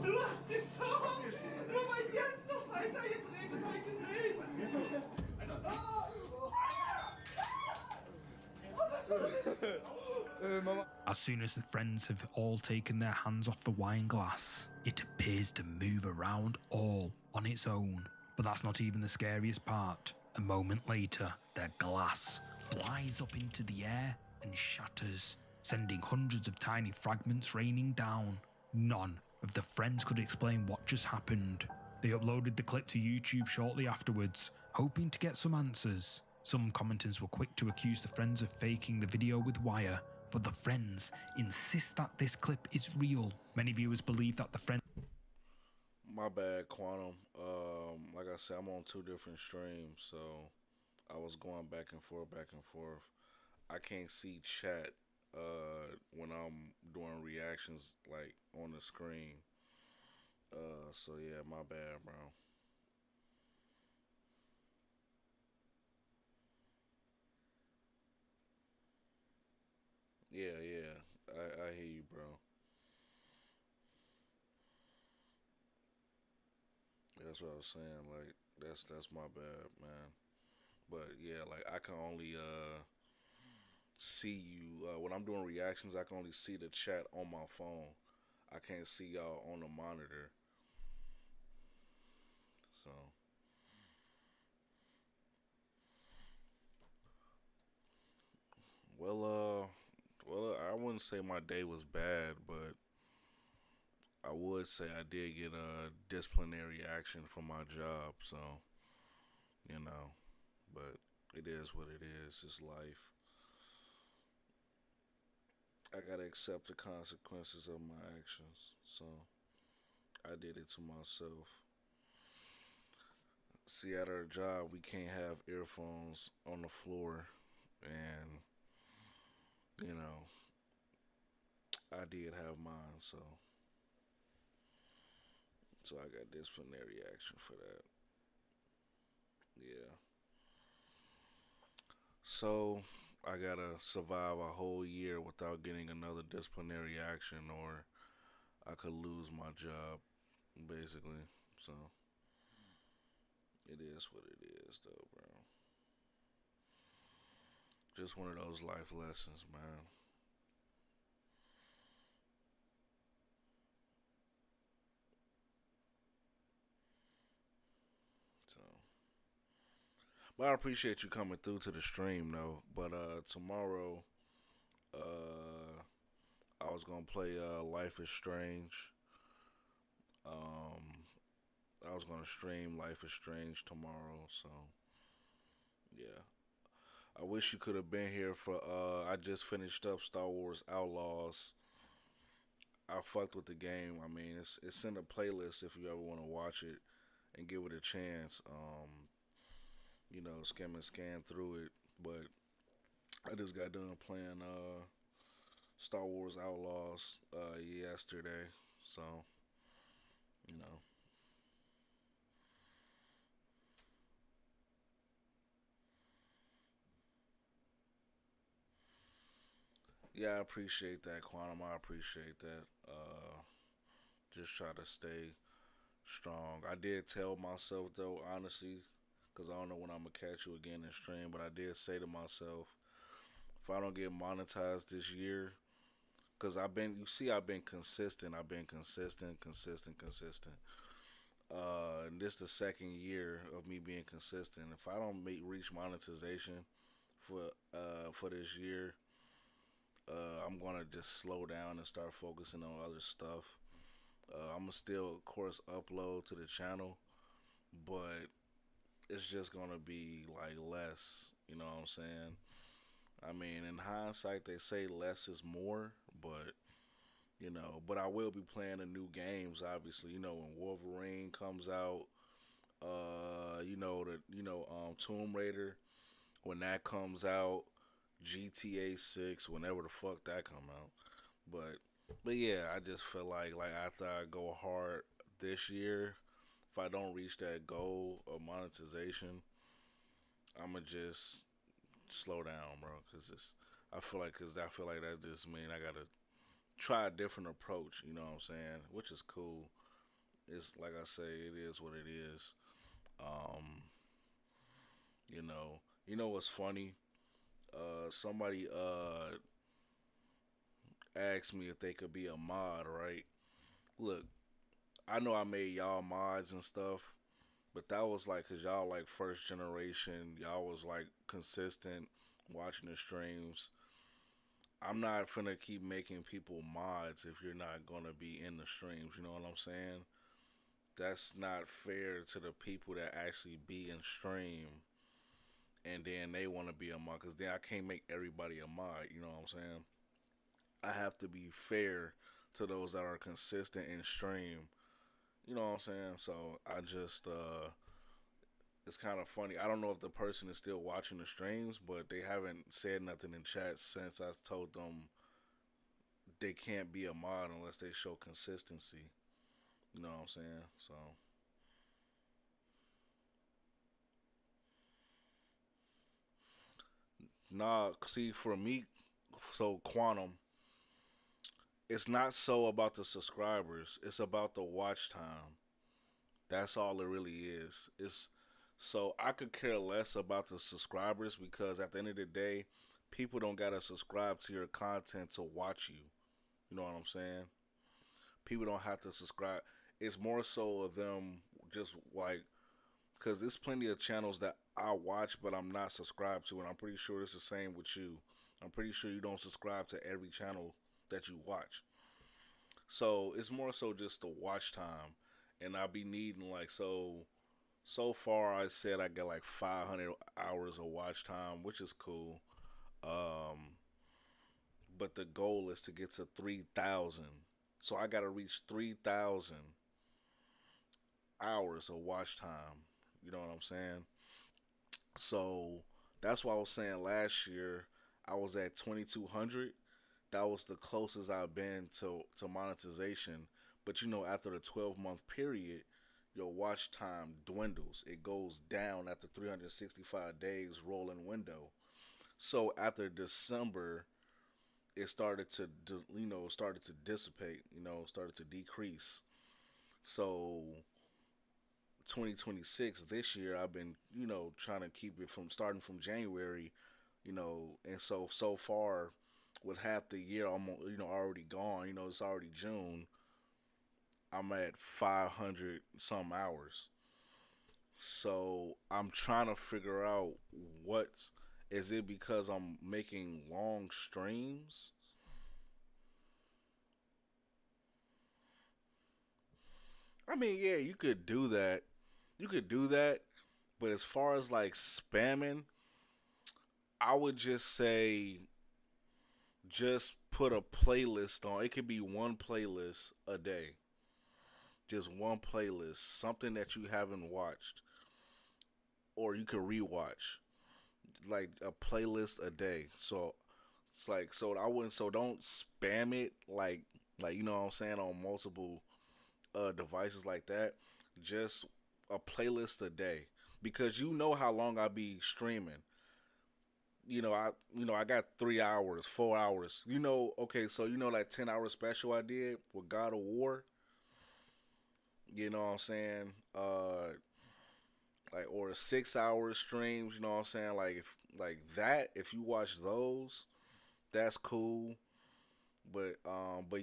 S5: Du hast die Chance! Nur weil sie jetzt noch weiter gedreht hat, hab ich gesehen!
S22: As soon as the friends have all taken their hands off the wine glass, it appears to move around all on its own. But that's not even the scariest part. A moment later, the glass flies up into the air and shatters, sending hundreds of tiny fragments raining down. None of the friends could explain what just happened. They uploaded the clip to YouTube shortly afterwards, hoping to get some answers. Some commenters were quick to accuse the friends of faking the video with wire, but the friends insist that this clip is real. Many viewers believe that the friend...
S1: My bad, Quantum. Like I said, I'm on 2 different streams, so I was going back and forth. I can't see chat when I'm doing reactions like on the screen. So yeah, my bad, bro. Yeah, I hear you, bro. That's what I was saying. Like that's my bad, man. But yeah, like I can only see you when I'm doing reactions. I can only see the chat on my phone. I can't see y'all on the monitor. So. Well, I wouldn't say my day was bad, but I would say I did get a disciplinary action from my job, so, you know, but it is what it is. It's life. I gotta accept the consequences of my actions, so I did it to myself. see, at our job, we can't have earphones on the floor, and you know, I did have mine, so I got disciplinary action for that. Yeah. So I gotta survive a whole year without getting another disciplinary action, or I could lose my job, basically. So it is what it is, though, bro. Just one of those life lessons, man. So, but I appreciate you coming through to the stream, though. But tomorrow, I was gonna play Life is Strange. I was gonna stream Life is Strange tomorrow, so yeah. I wish you could have been here for I just finished up Star Wars Outlaws. I fucked with the game. I mean, it's in a playlist if you ever want to watch it and give it a chance. You know, scan through it. But I just got done playing Star Wars Outlaws yesterday, so you know. Yeah, I appreciate that, Quantum. I appreciate that. Just try to stay strong. I did tell myself, though, honestly, because I don't know when I'm going to catch you again in stream, but I did say to myself, if I don't get monetized this year, because I've been consistent. I've been consistent. And this is the second year of me being consistent. If I don't reach monetization for this year, I'm gonna just slow down and start focusing on other stuff. I'm gonna still, of course, upload to the channel, but it's just gonna be like less. You know what I'm saying? I mean, in hindsight, they say less is more, but you know, but I will be playing the new games. Obviously, you know, when Wolverine comes out, Tomb Raider, when that comes out. GTA 6, whenever the fuck that come out. But yeah, I just feel like after I go hard this year, if I don't reach that goal of monetization, I'ma just slow down, bro. I feel like that just mean I gotta try a different approach. You know what I'm saying? Which is cool. It's like I say, it is what it is. You know what's funny? Somebody asked me if they could be a mod, right? Look, I know I made y'all mods and stuff, but that was like, cause y'all like first generation, y'all was like consistent watching the streams. I'm not finna keep making people mods if you're not gonna be in the streams, you know what I'm saying? That's not fair to the people that actually be in stream, and then they want to be a mod, because then I can't make everybody a mod, you know what I'm saying? I have to be fair to those that are consistent in stream, you know what I'm saying? So I just, it's kind of funny. I don't know if the person is still watching the streams, but they haven't said nothing in chat since I told them they can't be a mod unless they show consistency, you know what I'm saying? So nah, see, for me, so Quantum, it's not so about the subscribers. It's about the watch time. That's all it really is. It's so I could care less about the subscribers, because at the end of the day, people don't gotta subscribe to your content to watch you. You know what I'm saying? People don't have to subscribe. It's more so of them just like, because there's plenty of channels that I watch but I'm not subscribed to, and I'm pretty sure it's the same with you. I'm pretty sure you don't subscribe to every channel that you watch. So it's more so just the watch time, and I'll be needing like, so far I said I got like 500 hours of watch time, which is cool. But the goal is to get to 3,000. So I got to reach 3,000 hours of watch time. You know what I'm saying? So that's why I was saying last year I was at 2,200. That was the closest I've been to monetization. But you know, after the 12-month period, your watch time dwindles. It goes down after 365 days rolling window. So after December, it started to started to dissipate. Started to decrease. So 2026 this year, I've been trying to keep it from starting from January, and so far with half the year almost already gone. It's already June. I'm at 500 some hours. So I'm trying to figure out is it because I'm making long streams? I mean, yeah, you could do that. You could do that, but as far as like spamming, I would just say just put a playlist on. It could be one playlist a day. Just one playlist, something that you haven't watched, or you could rewatch, like a playlist a day. So it's like I wouldn't. So don't spam it like you know what I'm saying, on multiple devices like that. Just a playlist a day, because you know how long I be streaming. I got 3 hours, 4 hours. Okay, so that 10-hour special I did with God of War. You know what I'm saying? Like, or 6 hour streams, you know what I'm saying? Like that, if you watch those, that's cool. But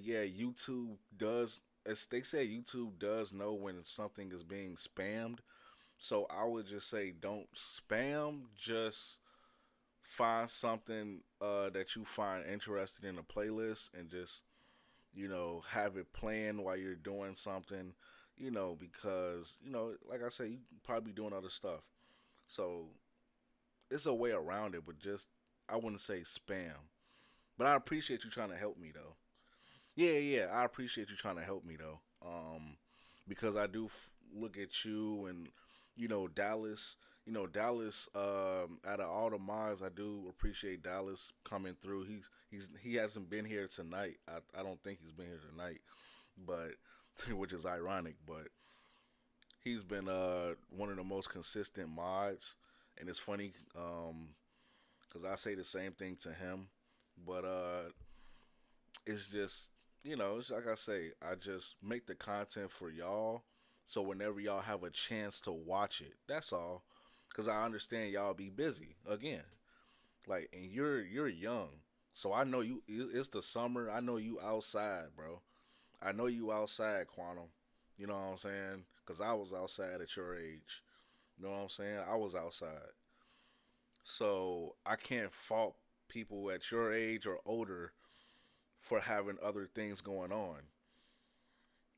S1: yeah, YouTube does, as they say, YouTube does know when something is being spammed. So I would just say don't spam, just find something that you find interested in a playlist, and just have it playing while you're doing something. Because, like I said, you probably doing other stuff. So it's a way around it, but just, I wouldn't say spam. But I appreciate you trying to help me, though. Yeah, I appreciate you trying to help me, though. Because I do look at you and, Dallas. Dallas, out of all the mods, I do appreciate Dallas coming through. He hasn't been here tonight. I don't think he's been here tonight, but which is ironic, but he's been one of the most consistent mods, and it's funny because I say the same thing to him, but it's just it's like I say, I just make the content for y'all, so whenever y'all have a chance to watch it, that's all. Because I understand y'all be busy again, like, and you're young, so I know you. It's the summer. I know you outside, bro. I know you outside, Quantum. You know what I'm saying? Because I was outside at your age. You know what I'm saying? I was outside. So I can't fault people at your age or older for having other things going on.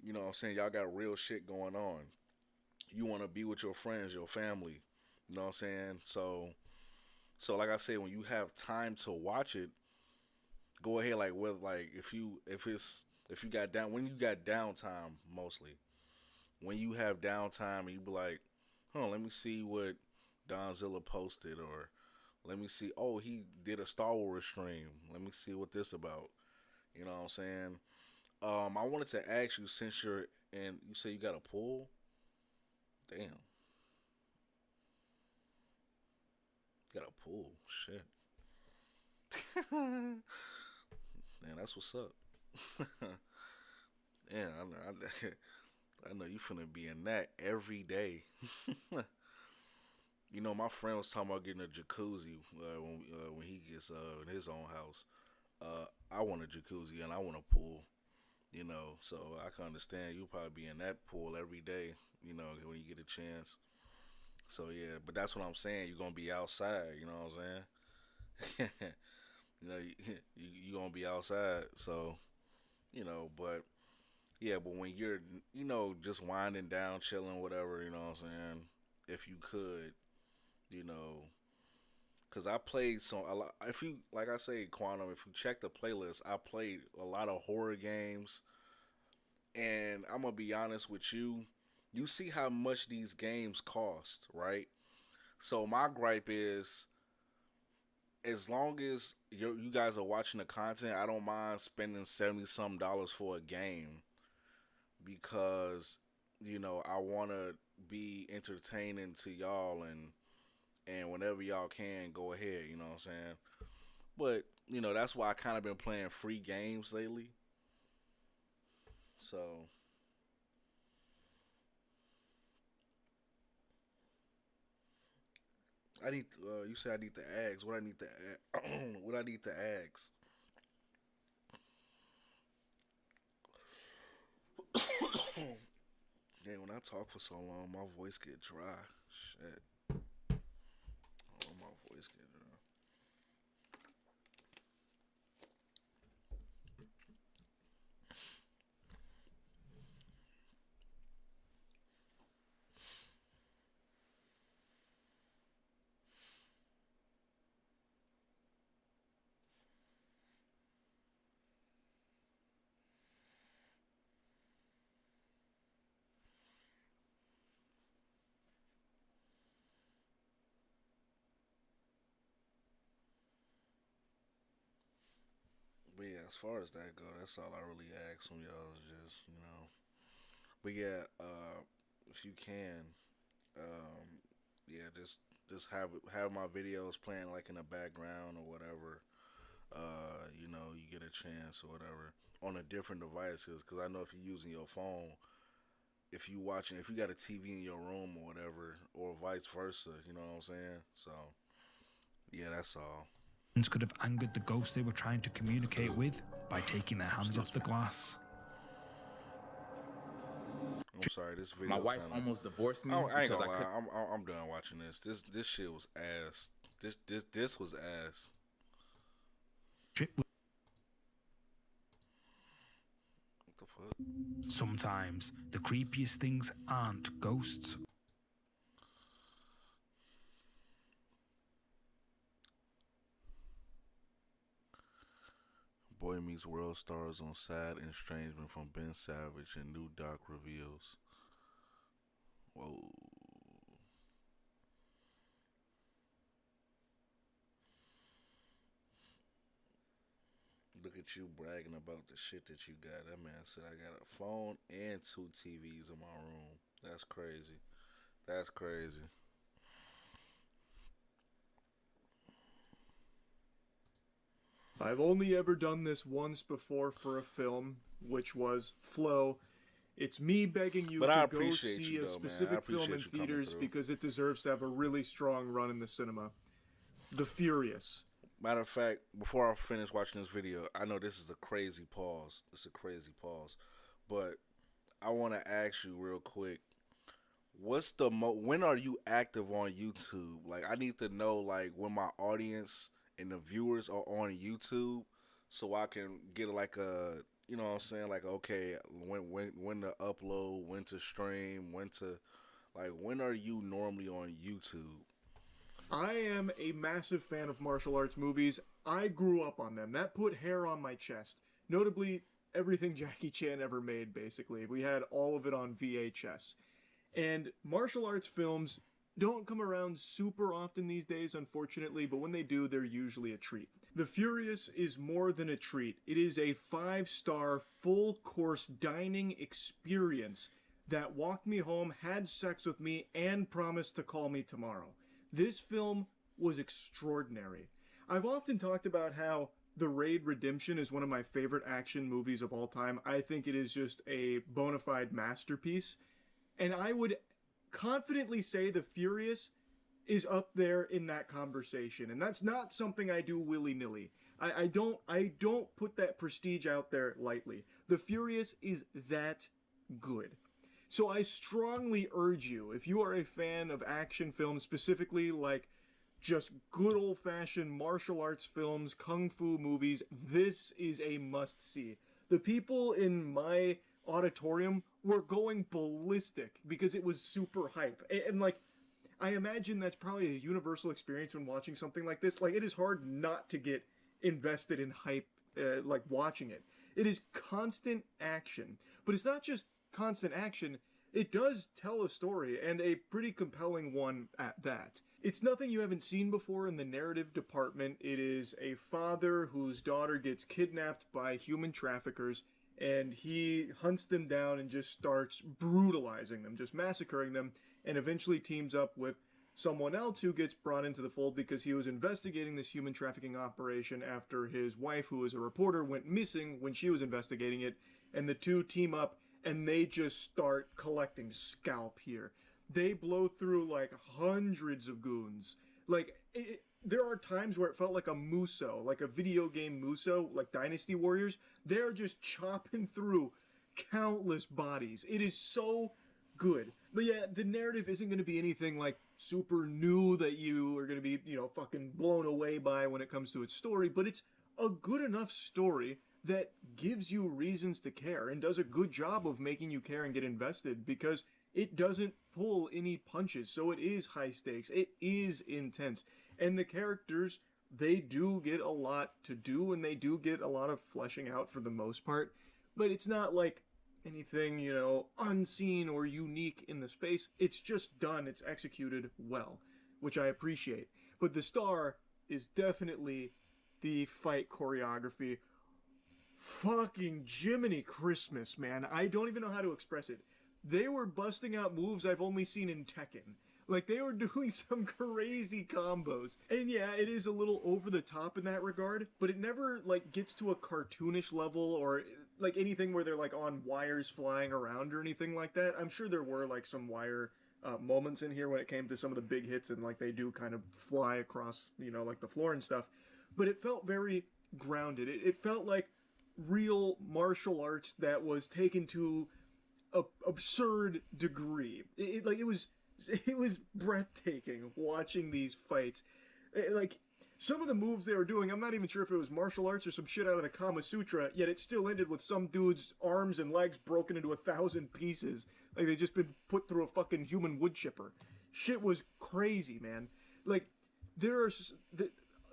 S1: You know what I'm saying? Y'all got real shit going on. You want to be with your friends, your family. You know what I'm saying? So like I said, when you have time to watch it, go ahead. Like, if you got when you got downtime, mostly when you have downtime and you be like, let me see what Donzilla posted, or let me see, oh, he did a Star Wars stream, let me see what this about. You know what I'm saying? I wanted to ask you, since you say you got a pool. Damn, got a pool. Shit. Man, that's what's up. Yeah, I know you finna be in that every day. My friend was talking about getting a jacuzzi when he gets in his own house. I want a jacuzzi and I want a pool. So I can understand you probably be in that pool every day. When you get a chance. So yeah, but that's what I'm saying. You're gonna be outside. You know what I'm saying? you gonna be outside. So, but yeah, but when you're, just winding down, chilling, whatever, you know what I'm saying? If you could, because I played a lot. If you, like I say, Quantum, if you check the playlist, I played a lot of horror games, and I'm gonna be honest with you, you see how much these games cost, right? So my gripe is, as long as you guys are watching the content, I don't mind spending $70 some for a game, because I want to be entertaining to y'all, and whenever y'all can, go ahead. You know what I'm saying? But that's why I kind of been playing free games lately. So. I need. You said I need to ask. What I need to what I need to ask. Yeah, when I talk for so long, my voice get dry. Shit. Oh, my voice get dry. But yeah, as far as that go, that's all I really ask from y'all is just, But yeah, if you can, yeah, just have my videos playing like in the background or whatever. You get a chance or whatever on the different devices, because I know if you're using your phone, if you got a TV in your room or whatever, or vice versa, you know what I'm saying? So yeah, that's all.
S22: Could have angered the ghost they were trying to communicate with by taking their hands off the glass.
S1: I'm sorry, this video.
S11: My wife almost divorced me.
S1: I ain't gonna lie. I'm done watching this. This shit was ass. This was ass. What the fuck?
S22: Sometimes the creepiest things aren't ghosts.
S1: Boy Meets World stars on Sad Estrangement from Ben Savage and new doc reveals. Whoa. Look at you bragging about the shit that you got. That man said, I got a phone and 2 TVs in my room. That's crazy. That's crazy.
S12: I've only ever done this once before for a film, which was Flow. It's me begging you to go see a specific film in theaters because it deserves to have a really strong run in the cinema. The Furious.
S1: Matter of fact, before I finish watching this video, I know this is a crazy pause. It's a crazy pause. But I want to ask you real quick, when are you active on YouTube? Like, I need to know, like, when my audience and the viewers are on YouTube, so I can get like a, you know what I'm saying, like, okay, when to upload, when to stream, when are you normally on YouTube?
S12: I am a massive fan of martial arts movies. I grew up on them. That put hair on my chest. Notably, everything Jackie Chan ever made, basically. We had all of it on VHS. And martial arts films don't come around super often these days, unfortunately, but when they do, they're usually a treat. The Furious is more than a treat. It is a 5-star, full-course dining experience that walked me home, had sex with me, and promised to call me tomorrow. This film was extraordinary. I've often talked about how The Raid Redemption is one of my favorite action movies of all time. I think it is just a bona fide masterpiece. And I would confidently say The Furious is up there in that conversation. And that's not something I do willy-nilly. I don't put that prestige out there lightly. The Furious is that good. So I strongly urge you, if you are a fan of action films, specifically like just good old-fashioned martial arts films, kung fu movies, this is a must-see. The people in my auditorium were going ballistic because it was super hype. And like, I imagine that's probably a universal experience when watching something like this. Like, it is hard not to get invested in hype, like watching it. It is constant action. But it's not just constant action, it does tell a story, and a pretty compelling one at that. It's nothing you haven't seen before in the narrative department. It is a father whose daughter gets kidnapped by human traffickers, and he hunts them down and just starts brutalizing them, just massacring them, and eventually teams up with someone else who gets brought into the fold because he was investigating this human trafficking operation after his wife, who was a reporter, went missing when she was investigating it, and the two team up and they just start collecting scalp here. They blow through like hundreds of goons. Like, there are times where it felt like a Muso, like a video game Muso, like Dynasty Warriors. They're just chopping through countless bodies. It is so good. But yeah, the narrative isn't going to be anything like super new that you are going to be, you know, fucking blown away by when it comes to its story, but it's a good enough story that gives you reasons to care and does a good job of making you care and get invested because it doesn't pull any punches. So it is high stakes. It is intense. And the characters, they do get a lot to do and they do get a lot of fleshing out for the most part, but it's not like anything, you know, unseen or unique in the space. It's just done. It's executed well, which I appreciate. But the star is definitely the fight choreography. Fucking Jiminy Christmas, man. I don't even know how to express it. They were busting out moves I've only seen in Tekken. Like, they were doing some crazy combos. And yeah, it is a little over the top in that regard, but it never, like, gets to a cartoonish level or, like, anything where they're, like, on wires flying around or anything like that. I'm sure there were, like, some wire moments in here when it came to some of the big hits and, like, they do kind of fly across, you know, like, the floor and stuff. But it felt very grounded. It felt like real martial arts that was taken to a absurd degree. It was breathtaking watching these fights. Like, some of the moves they were doing, I'm not even sure if it was martial arts or some shit out of the Kama Sutra, yet it still ended with some dude's arms and legs broken into 1,000 pieces. Like, they'd just been put through a fucking human wood chipper. Shit was crazy, man. Like, there are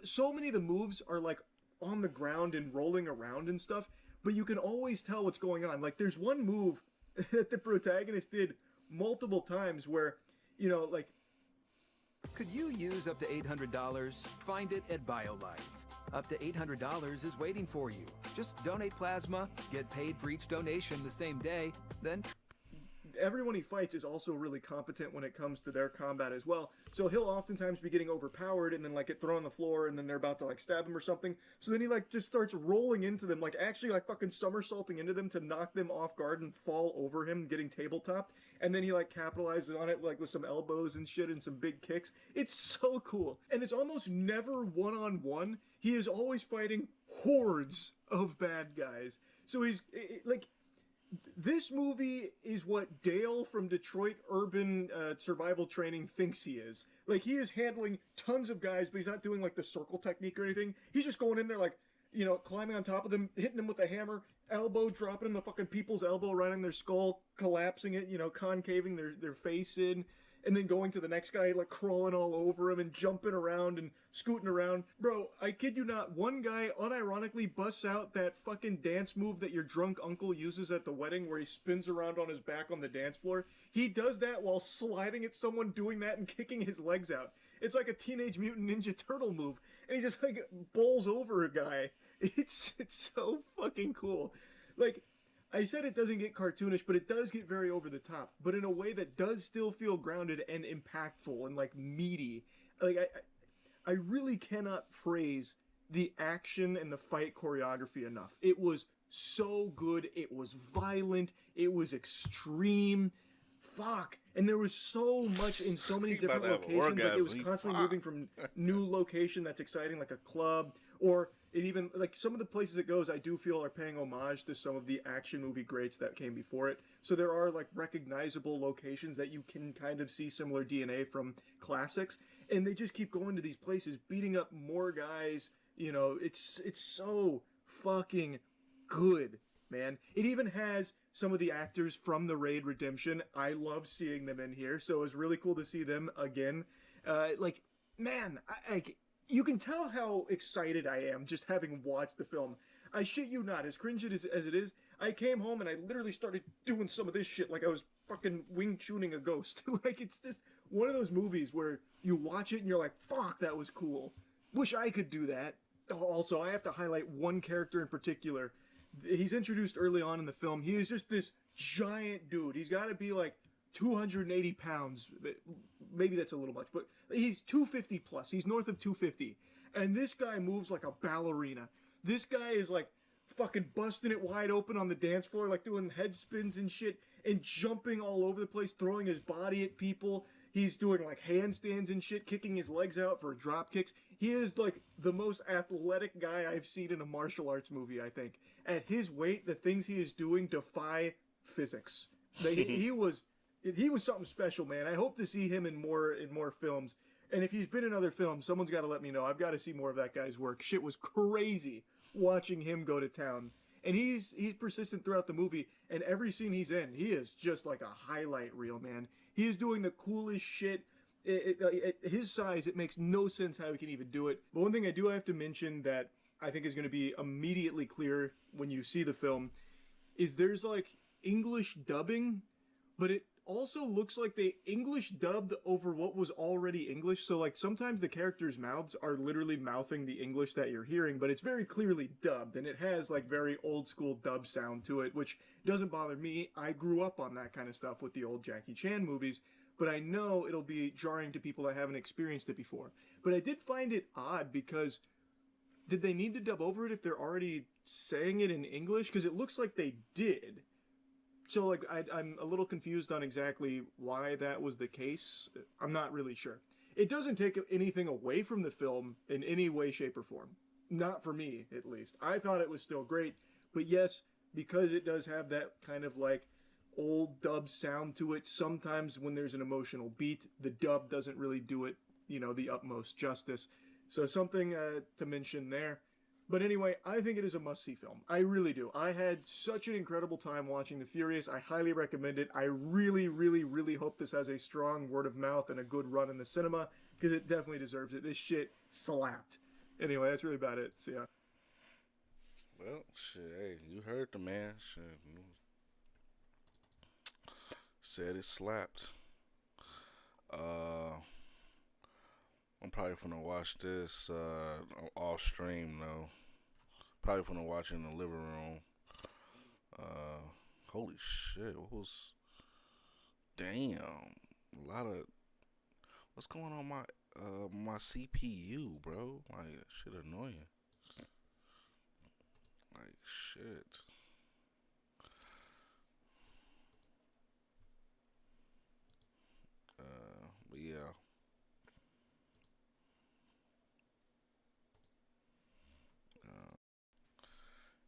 S12: so many of the moves are, like, on the ground and rolling around and stuff, but you can always tell what's going on. Like, there's one move that the protagonist did multiple times where, you know, like...
S11: Could you use up to $800? Find it at BioLife. Up to $800 is waiting for you. Just donate plasma, get paid for each donation the same day, then...
S12: Everyone he fights is also really competent when it comes to their combat as well. So he'll oftentimes be getting overpowered and then like get thrown on the floor and then they're about to like stab him or something. So then he like just starts rolling into them, like actually like fucking somersaulting into them to knock them off guard and fall over him, getting tabletopped. And then he like capitalizes on it like with some elbows and shit and some big kicks. It's so cool. And it's almost never one-on-one. He is always fighting hordes of bad guys. So he's like... This movie is what Dale from Detroit Urban Survival Training thinks he is. Like, he is handling tons of guys, but he's not doing, like, the circle technique or anything. He's just going in there, like, you know, climbing on top of them, hitting them with a hammer, elbow, dropping them the fucking people's elbow right on their skull, collapsing it, you know, concaving their face in, and then going to the next guy, like, crawling all over him and jumping around and scooting around. Bro, I kid you not, one guy unironically busts out that fucking dance move that your drunk uncle uses at the wedding where he spins around on his back on the dance floor. He does that while sliding at someone doing that and kicking his legs out. It's like a Teenage Mutant Ninja Turtle move, and he just, like, bowls over a guy. It's so fucking cool. Like... I said it doesn't get cartoonish, but it does get very over the top, but in a way that does still feel grounded and impactful and, like, meaty. Like, I really cannot praise the action and the fight choreography enough. It was so good. It was violent. It was extreme. Fuck. And there was so much in so many different locations. Like, it was constantly moving from new location that's exciting, like a club, or it even, like, some of the places it goes, I do feel are paying homage to some of the action movie greats that came before it. So there are, like, recognizable locations that you can kind of see similar DNA from classics. And they just keep going to these places, beating up more guys. You know, it's so fucking good, man. It even has some of the actors from the Raid Redemption. I love seeing them in here, so it was really cool to see them again. Like, man, you can tell how excited I am just having watched the film. I shit you not, as cringe as it is, I came home and I literally started doing some of this shit. Like, I was fucking Wing Chuning a ghost. Like, it's just one of those movies where you watch it and you're like, fuck, that was cool. Wish I could do that. Also, I have to highlight one character in particular. He's introduced early on in the film. He is just this giant dude. He's got to be like 280 pounds. Maybe that's a little much, but he's 250 plus. He's north of 250. And this guy moves like a ballerina. This guy is like fucking busting it wide open on the dance floor, like doing head spins and shit, and jumping all over the place, throwing his body at people. He's doing like handstands and shit, kicking his legs out for drop kicks. He is like the most athletic guy I've seen in a martial arts movie, I think. At his weight, the things he is doing defy physics. He was something special, man. I hope to see him in more films. And if he's been in other films, someone's got to let me know. I've got to see more of that guy's work. Shit was crazy watching him go to town. And he's persistent throughout the movie, and every scene he's in, he is just like a highlight reel, man. He is doing the coolest shit. At his size, it makes no sense how he can even do it. But one thing I do have to mention that I think is going to be immediately clear when you see the film is there's like English dubbing, but it also looks like they English dubbed over what was already English. So like sometimes the characters' mouths are literally mouthing the English that you're hearing, but it's very clearly dubbed, and it has like very old school dub sound to it, which doesn't bother me. I grew up on that kind of stuff with the old Jackie Chan movies, but I know it'll be jarring to people that haven't experienced it before. But I did find it odd because did they need to dub over it if they're already saying it in English? Because it looks like they did. So, like, I'm a little confused on exactly why that was the case. I'm not really sure. It doesn't take anything away from the film in any way, shape, or form. Not for me, at least. I thought it was still great. But yes, because it does have that kind of, like, old dub sound to it, sometimes when there's an emotional beat, the dub doesn't really do it, you know, the utmost justice. So something to mention there. But anyway, I think it is a must-see film. I really do. I had such an incredible time watching The Furious. I highly recommend it. I really, really, really hope this has a strong word of mouth and a good run in the cinema, because it definitely deserves it. This shit slapped. Anyway, that's really about it. So, yeah.
S1: Well, shit, hey, you heard the man. Shit. Said it slapped. I'm probably gonna watch this off stream though. Probably gonna watch it in the living room. Holy shit! What was? Damn, a lot of. What's going on my CPU, bro? Like shit annoying. Like shit. But yeah.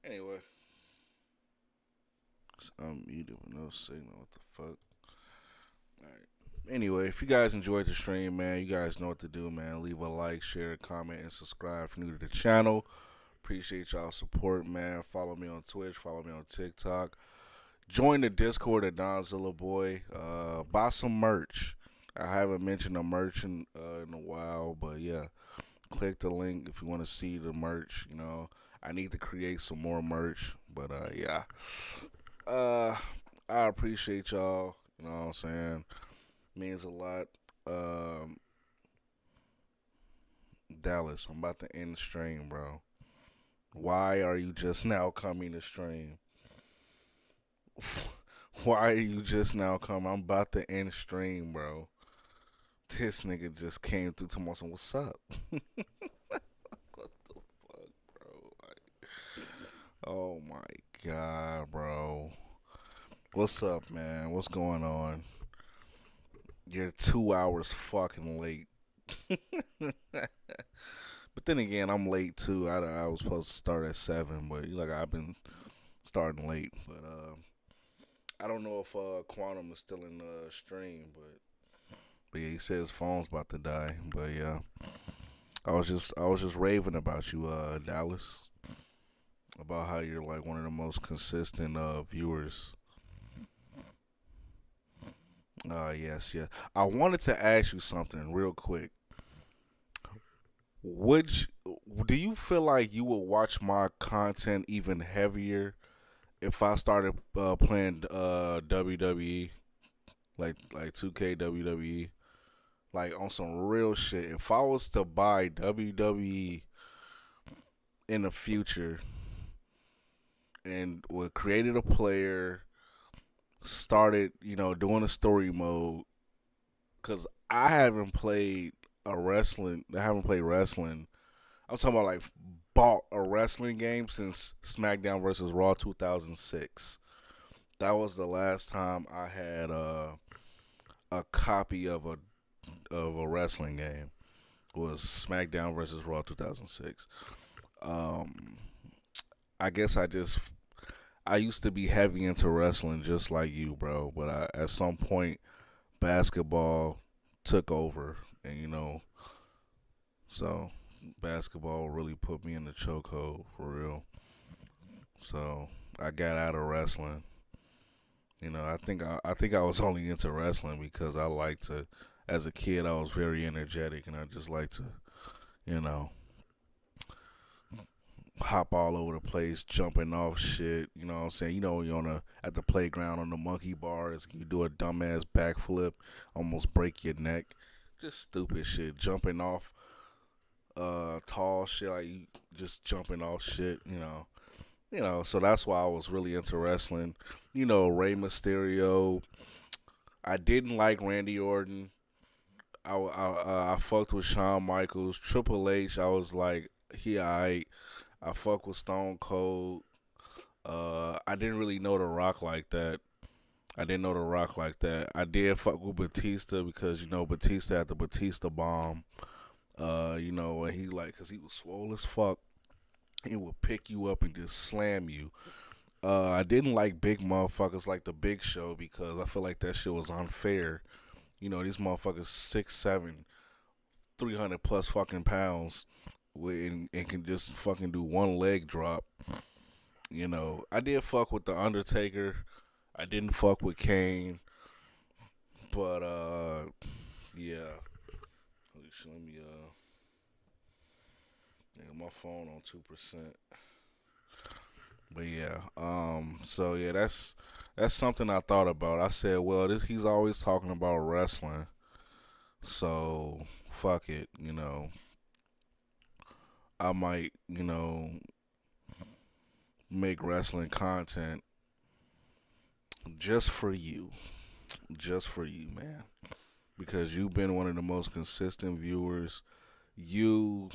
S1: Anyway, I'm muted with no signal. What the fuck? Alright. Anyway, if you guys enjoyed the stream, man, you guys know what to do, man. Leave a like, share, comment, and subscribe if you're new to the channel. Appreciate y'all support, man. Follow me on Twitch. Follow me on TikTok. Join the Discord at Donzilla Boy. Buy some merch. I haven't mentioned the merch in a while, but yeah. Click the link if you want to see the merch, you know. I need to create some more merch, but yeah. I appreciate y'all, you know what I'm saying? Means a lot. Dallas, I'm about to end the stream, bro. Why are you just now coming to stream? Why are you just now coming? I'm about to end the stream, bro. This nigga just came through to me and said, what's up? Oh my God, bro. What's up, man? What's going on? You're 2 hours fucking late. But then again, I'm late too. I was supposed to start at 7, but like I've been starting late. But I don't know if Quantum is still in the stream, but yeah, he says his phone's about to die. But yeah, I was just raving about you, Dallas. About how you're like one of the most consistent viewers. Yes. I wanted to ask you something real quick. Do you feel like you would watch my content even heavier if I started playing WWE? like 2K WWE, like on some real shit. If I was to buy WWE in the future and would created a player, started, doing a story mode, because I haven't played wrestling. I'm talking about like bought a wrestling game since SmackDown vs. Raw 2006. That was the last time I had a copy of a wrestling game. Was SmackDown vs. Raw 2006. I guess I used to be heavy into wrestling just like you, bro. But at some point, basketball took over, and so basketball really put me in the chokehold for real. So I got out of wrestling. I think I was only into wrestling because I like to. As a kid, I was very energetic, and I just like to, hop all over the place, jumping off shit. You know what I'm saying? When you're at the playground on the monkey bars, you do a dumbass backflip, almost break your neck. Just stupid shit. Jumping off tall shit, like you just jumping off shit, so that's why I was really into wrestling. Rey Mysterio. I didn't like Randy Orton. I fucked with Shawn Michaels. Triple H, I was like, he alright. I fuck with Stone Cold. I didn't really know The Rock like that. I did fuck with Batista because, Batista had the Batista bomb. And he because he was swole as fuck. He would pick you up and just slam you. I didn't like big motherfuckers like the Big Show because I feel like that shit was unfair. These motherfuckers 6'7", 300 plus fucking pounds, and can just fucking do one leg drop. I did fuck with The Undertaker. I didn't fuck with Kane. But, yeah. Let me, my phone on 2%. But yeah, so yeah, that's something I thought about. I said, well, he's always talking about wrestling, so fuck it, I might, make wrestling content just for you, man, because you've been one of the most consistent viewers. You,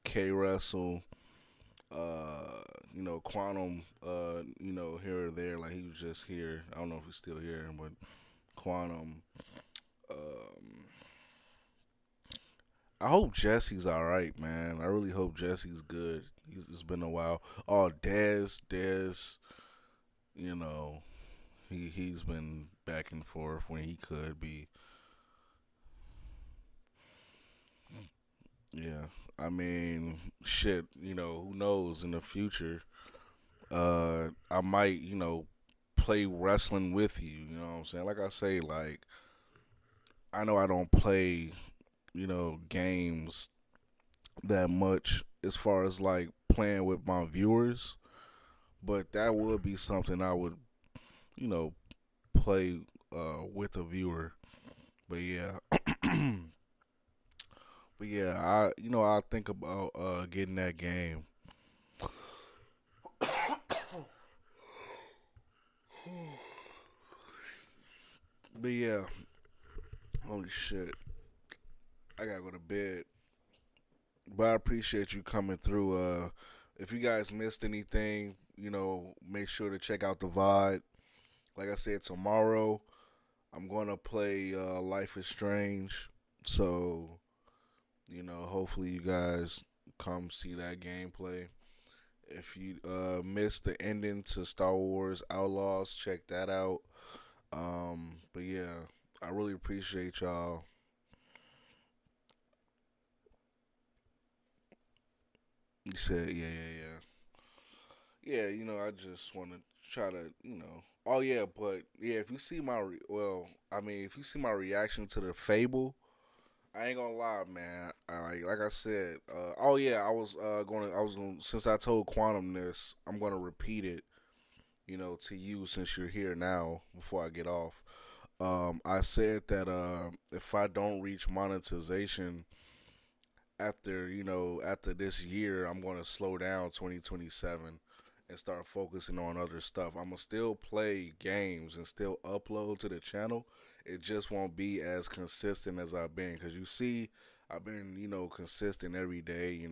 S1: K-Wrestle, Quantum, here or there, like he was just here. I don't know if he's still here, but Quantum. I hope Jesse's all right, man. I really hope Jesse's good. It's been a while. Oh, Dez, he's been back and forth when he could be. Yeah, I mean, shit, who knows in the future. I might, play wrestling with you, you know what I'm saying? Like I say, like, I know I don't play, games that much as far as, like, playing with my viewers, but that would be something I would, play with a viewer. But yeah. But yeah, I think about getting that game. But yeah, holy shit, I gotta go to bed. But I appreciate you coming through. If you guys missed anything, make sure to check out the VOD. Like I said, tomorrow I'm gonna play Life is Strange. So, hopefully you guys come see that gameplay. If you missed the ending to Star Wars Outlaws, check that out. But yeah, I really appreciate y'all. You said, yeah. Yeah, I just want to try to, Oh yeah, but yeah, if you see my if you see my reaction to the Fable, I ain't gonna lie, man. Like I said, I was gonna since I told Quantum this, I'm gonna repeat it, to you since you're here now before I get off. I said that if I don't reach monetization after after this year, I'm gonna slow down 2027 and start focusing on other stuff. I'm gonna still play games and still upload to the channel. It just won't be as consistent as I've been. Cause you see, I've been consistent every day.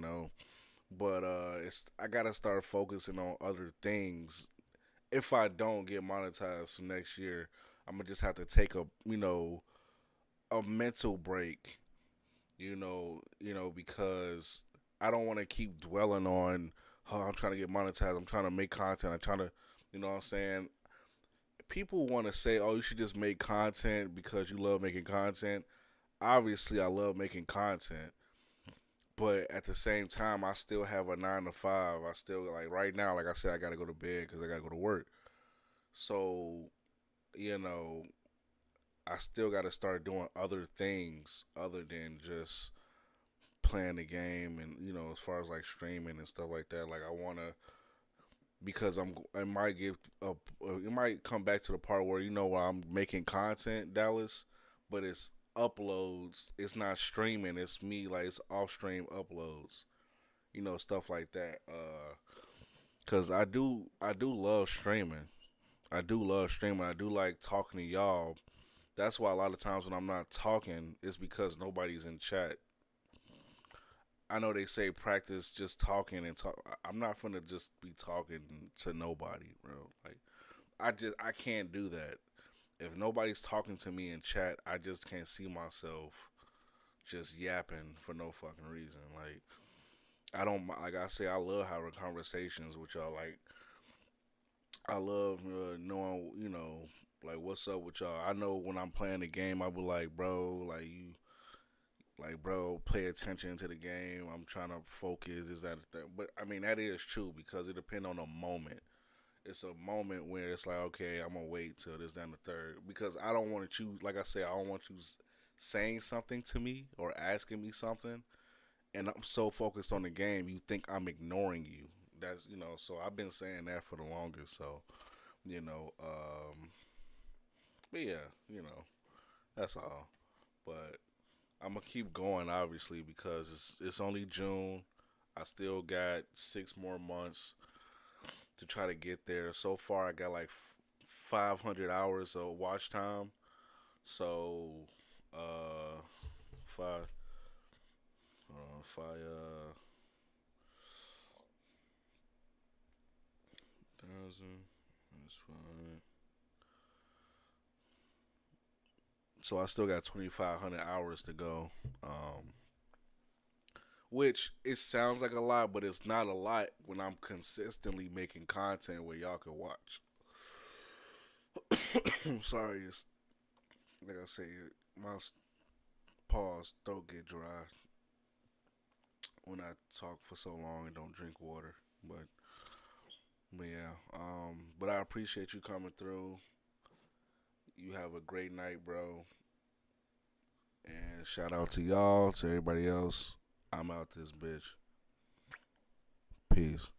S1: But I gotta start focusing on other things. If I don't get monetized for next year, I'm gonna just have to take a mental break. Because I don't want to keep dwelling on, oh, I'm trying to get monetized. I'm trying to make content. I'm trying to, what I'm saying? People want to say, oh, you should just make content because you love making content. Obviously, I love making content. But at the same time, I still have a 9 to 5. I still, like right now, like I said, I got to go to bed because I got to go to work. So, I still got to start doing other things other than just playing the game and, as far as like streaming and stuff like that. Like I want to, because it might come back to the part where, where I'm making content, Dallas, but it's uploads. It's not streaming. It's me, like it's off stream uploads, stuff like that. Cause I do love streaming. I do like talking to y'all. That's why a lot of times when I'm not talking, it's because nobody's in chat. I know they say practice just talking and talk. I'm not finna just be talking to nobody, bro. Like, I can't do that. If nobody's talking to me in chat, I just can't see myself just yapping for no fucking reason. Like, like I say, I love having conversations with y'all. Like, I love knowing, like, what's up with y'all. I know when I'm playing the game, I be like, bro, bro, pay attention to the game. I'm trying to focus, is that the thing? But, I mean, that is true because it depends on the moment. It's a moment where it's like, okay, I'm going to wait till this, down the third. Because I don't want you, like I said, I don't want you saying something to me or asking me something. And I'm so focused on the game, you think I'm ignoring you. That's, so I've been saying that for the longest. So, but yeah, that's all. But I'm gonna keep going, obviously, because it's only June. I still got 6 more months to try to get there. So far, I got like 500 hours of watch time. So, 5,000 that's fine. So I still got 2,500 hours to go, which it sounds like a lot, but it's not a lot when I'm consistently making content where y'all can watch. Sorry, it's, like I say, my throat get dry when I talk for so long and don't drink water. But yeah, but I appreciate you coming through. You have a great night, bro. And shout out to y'all, to everybody else. I'm out this bitch. Peace.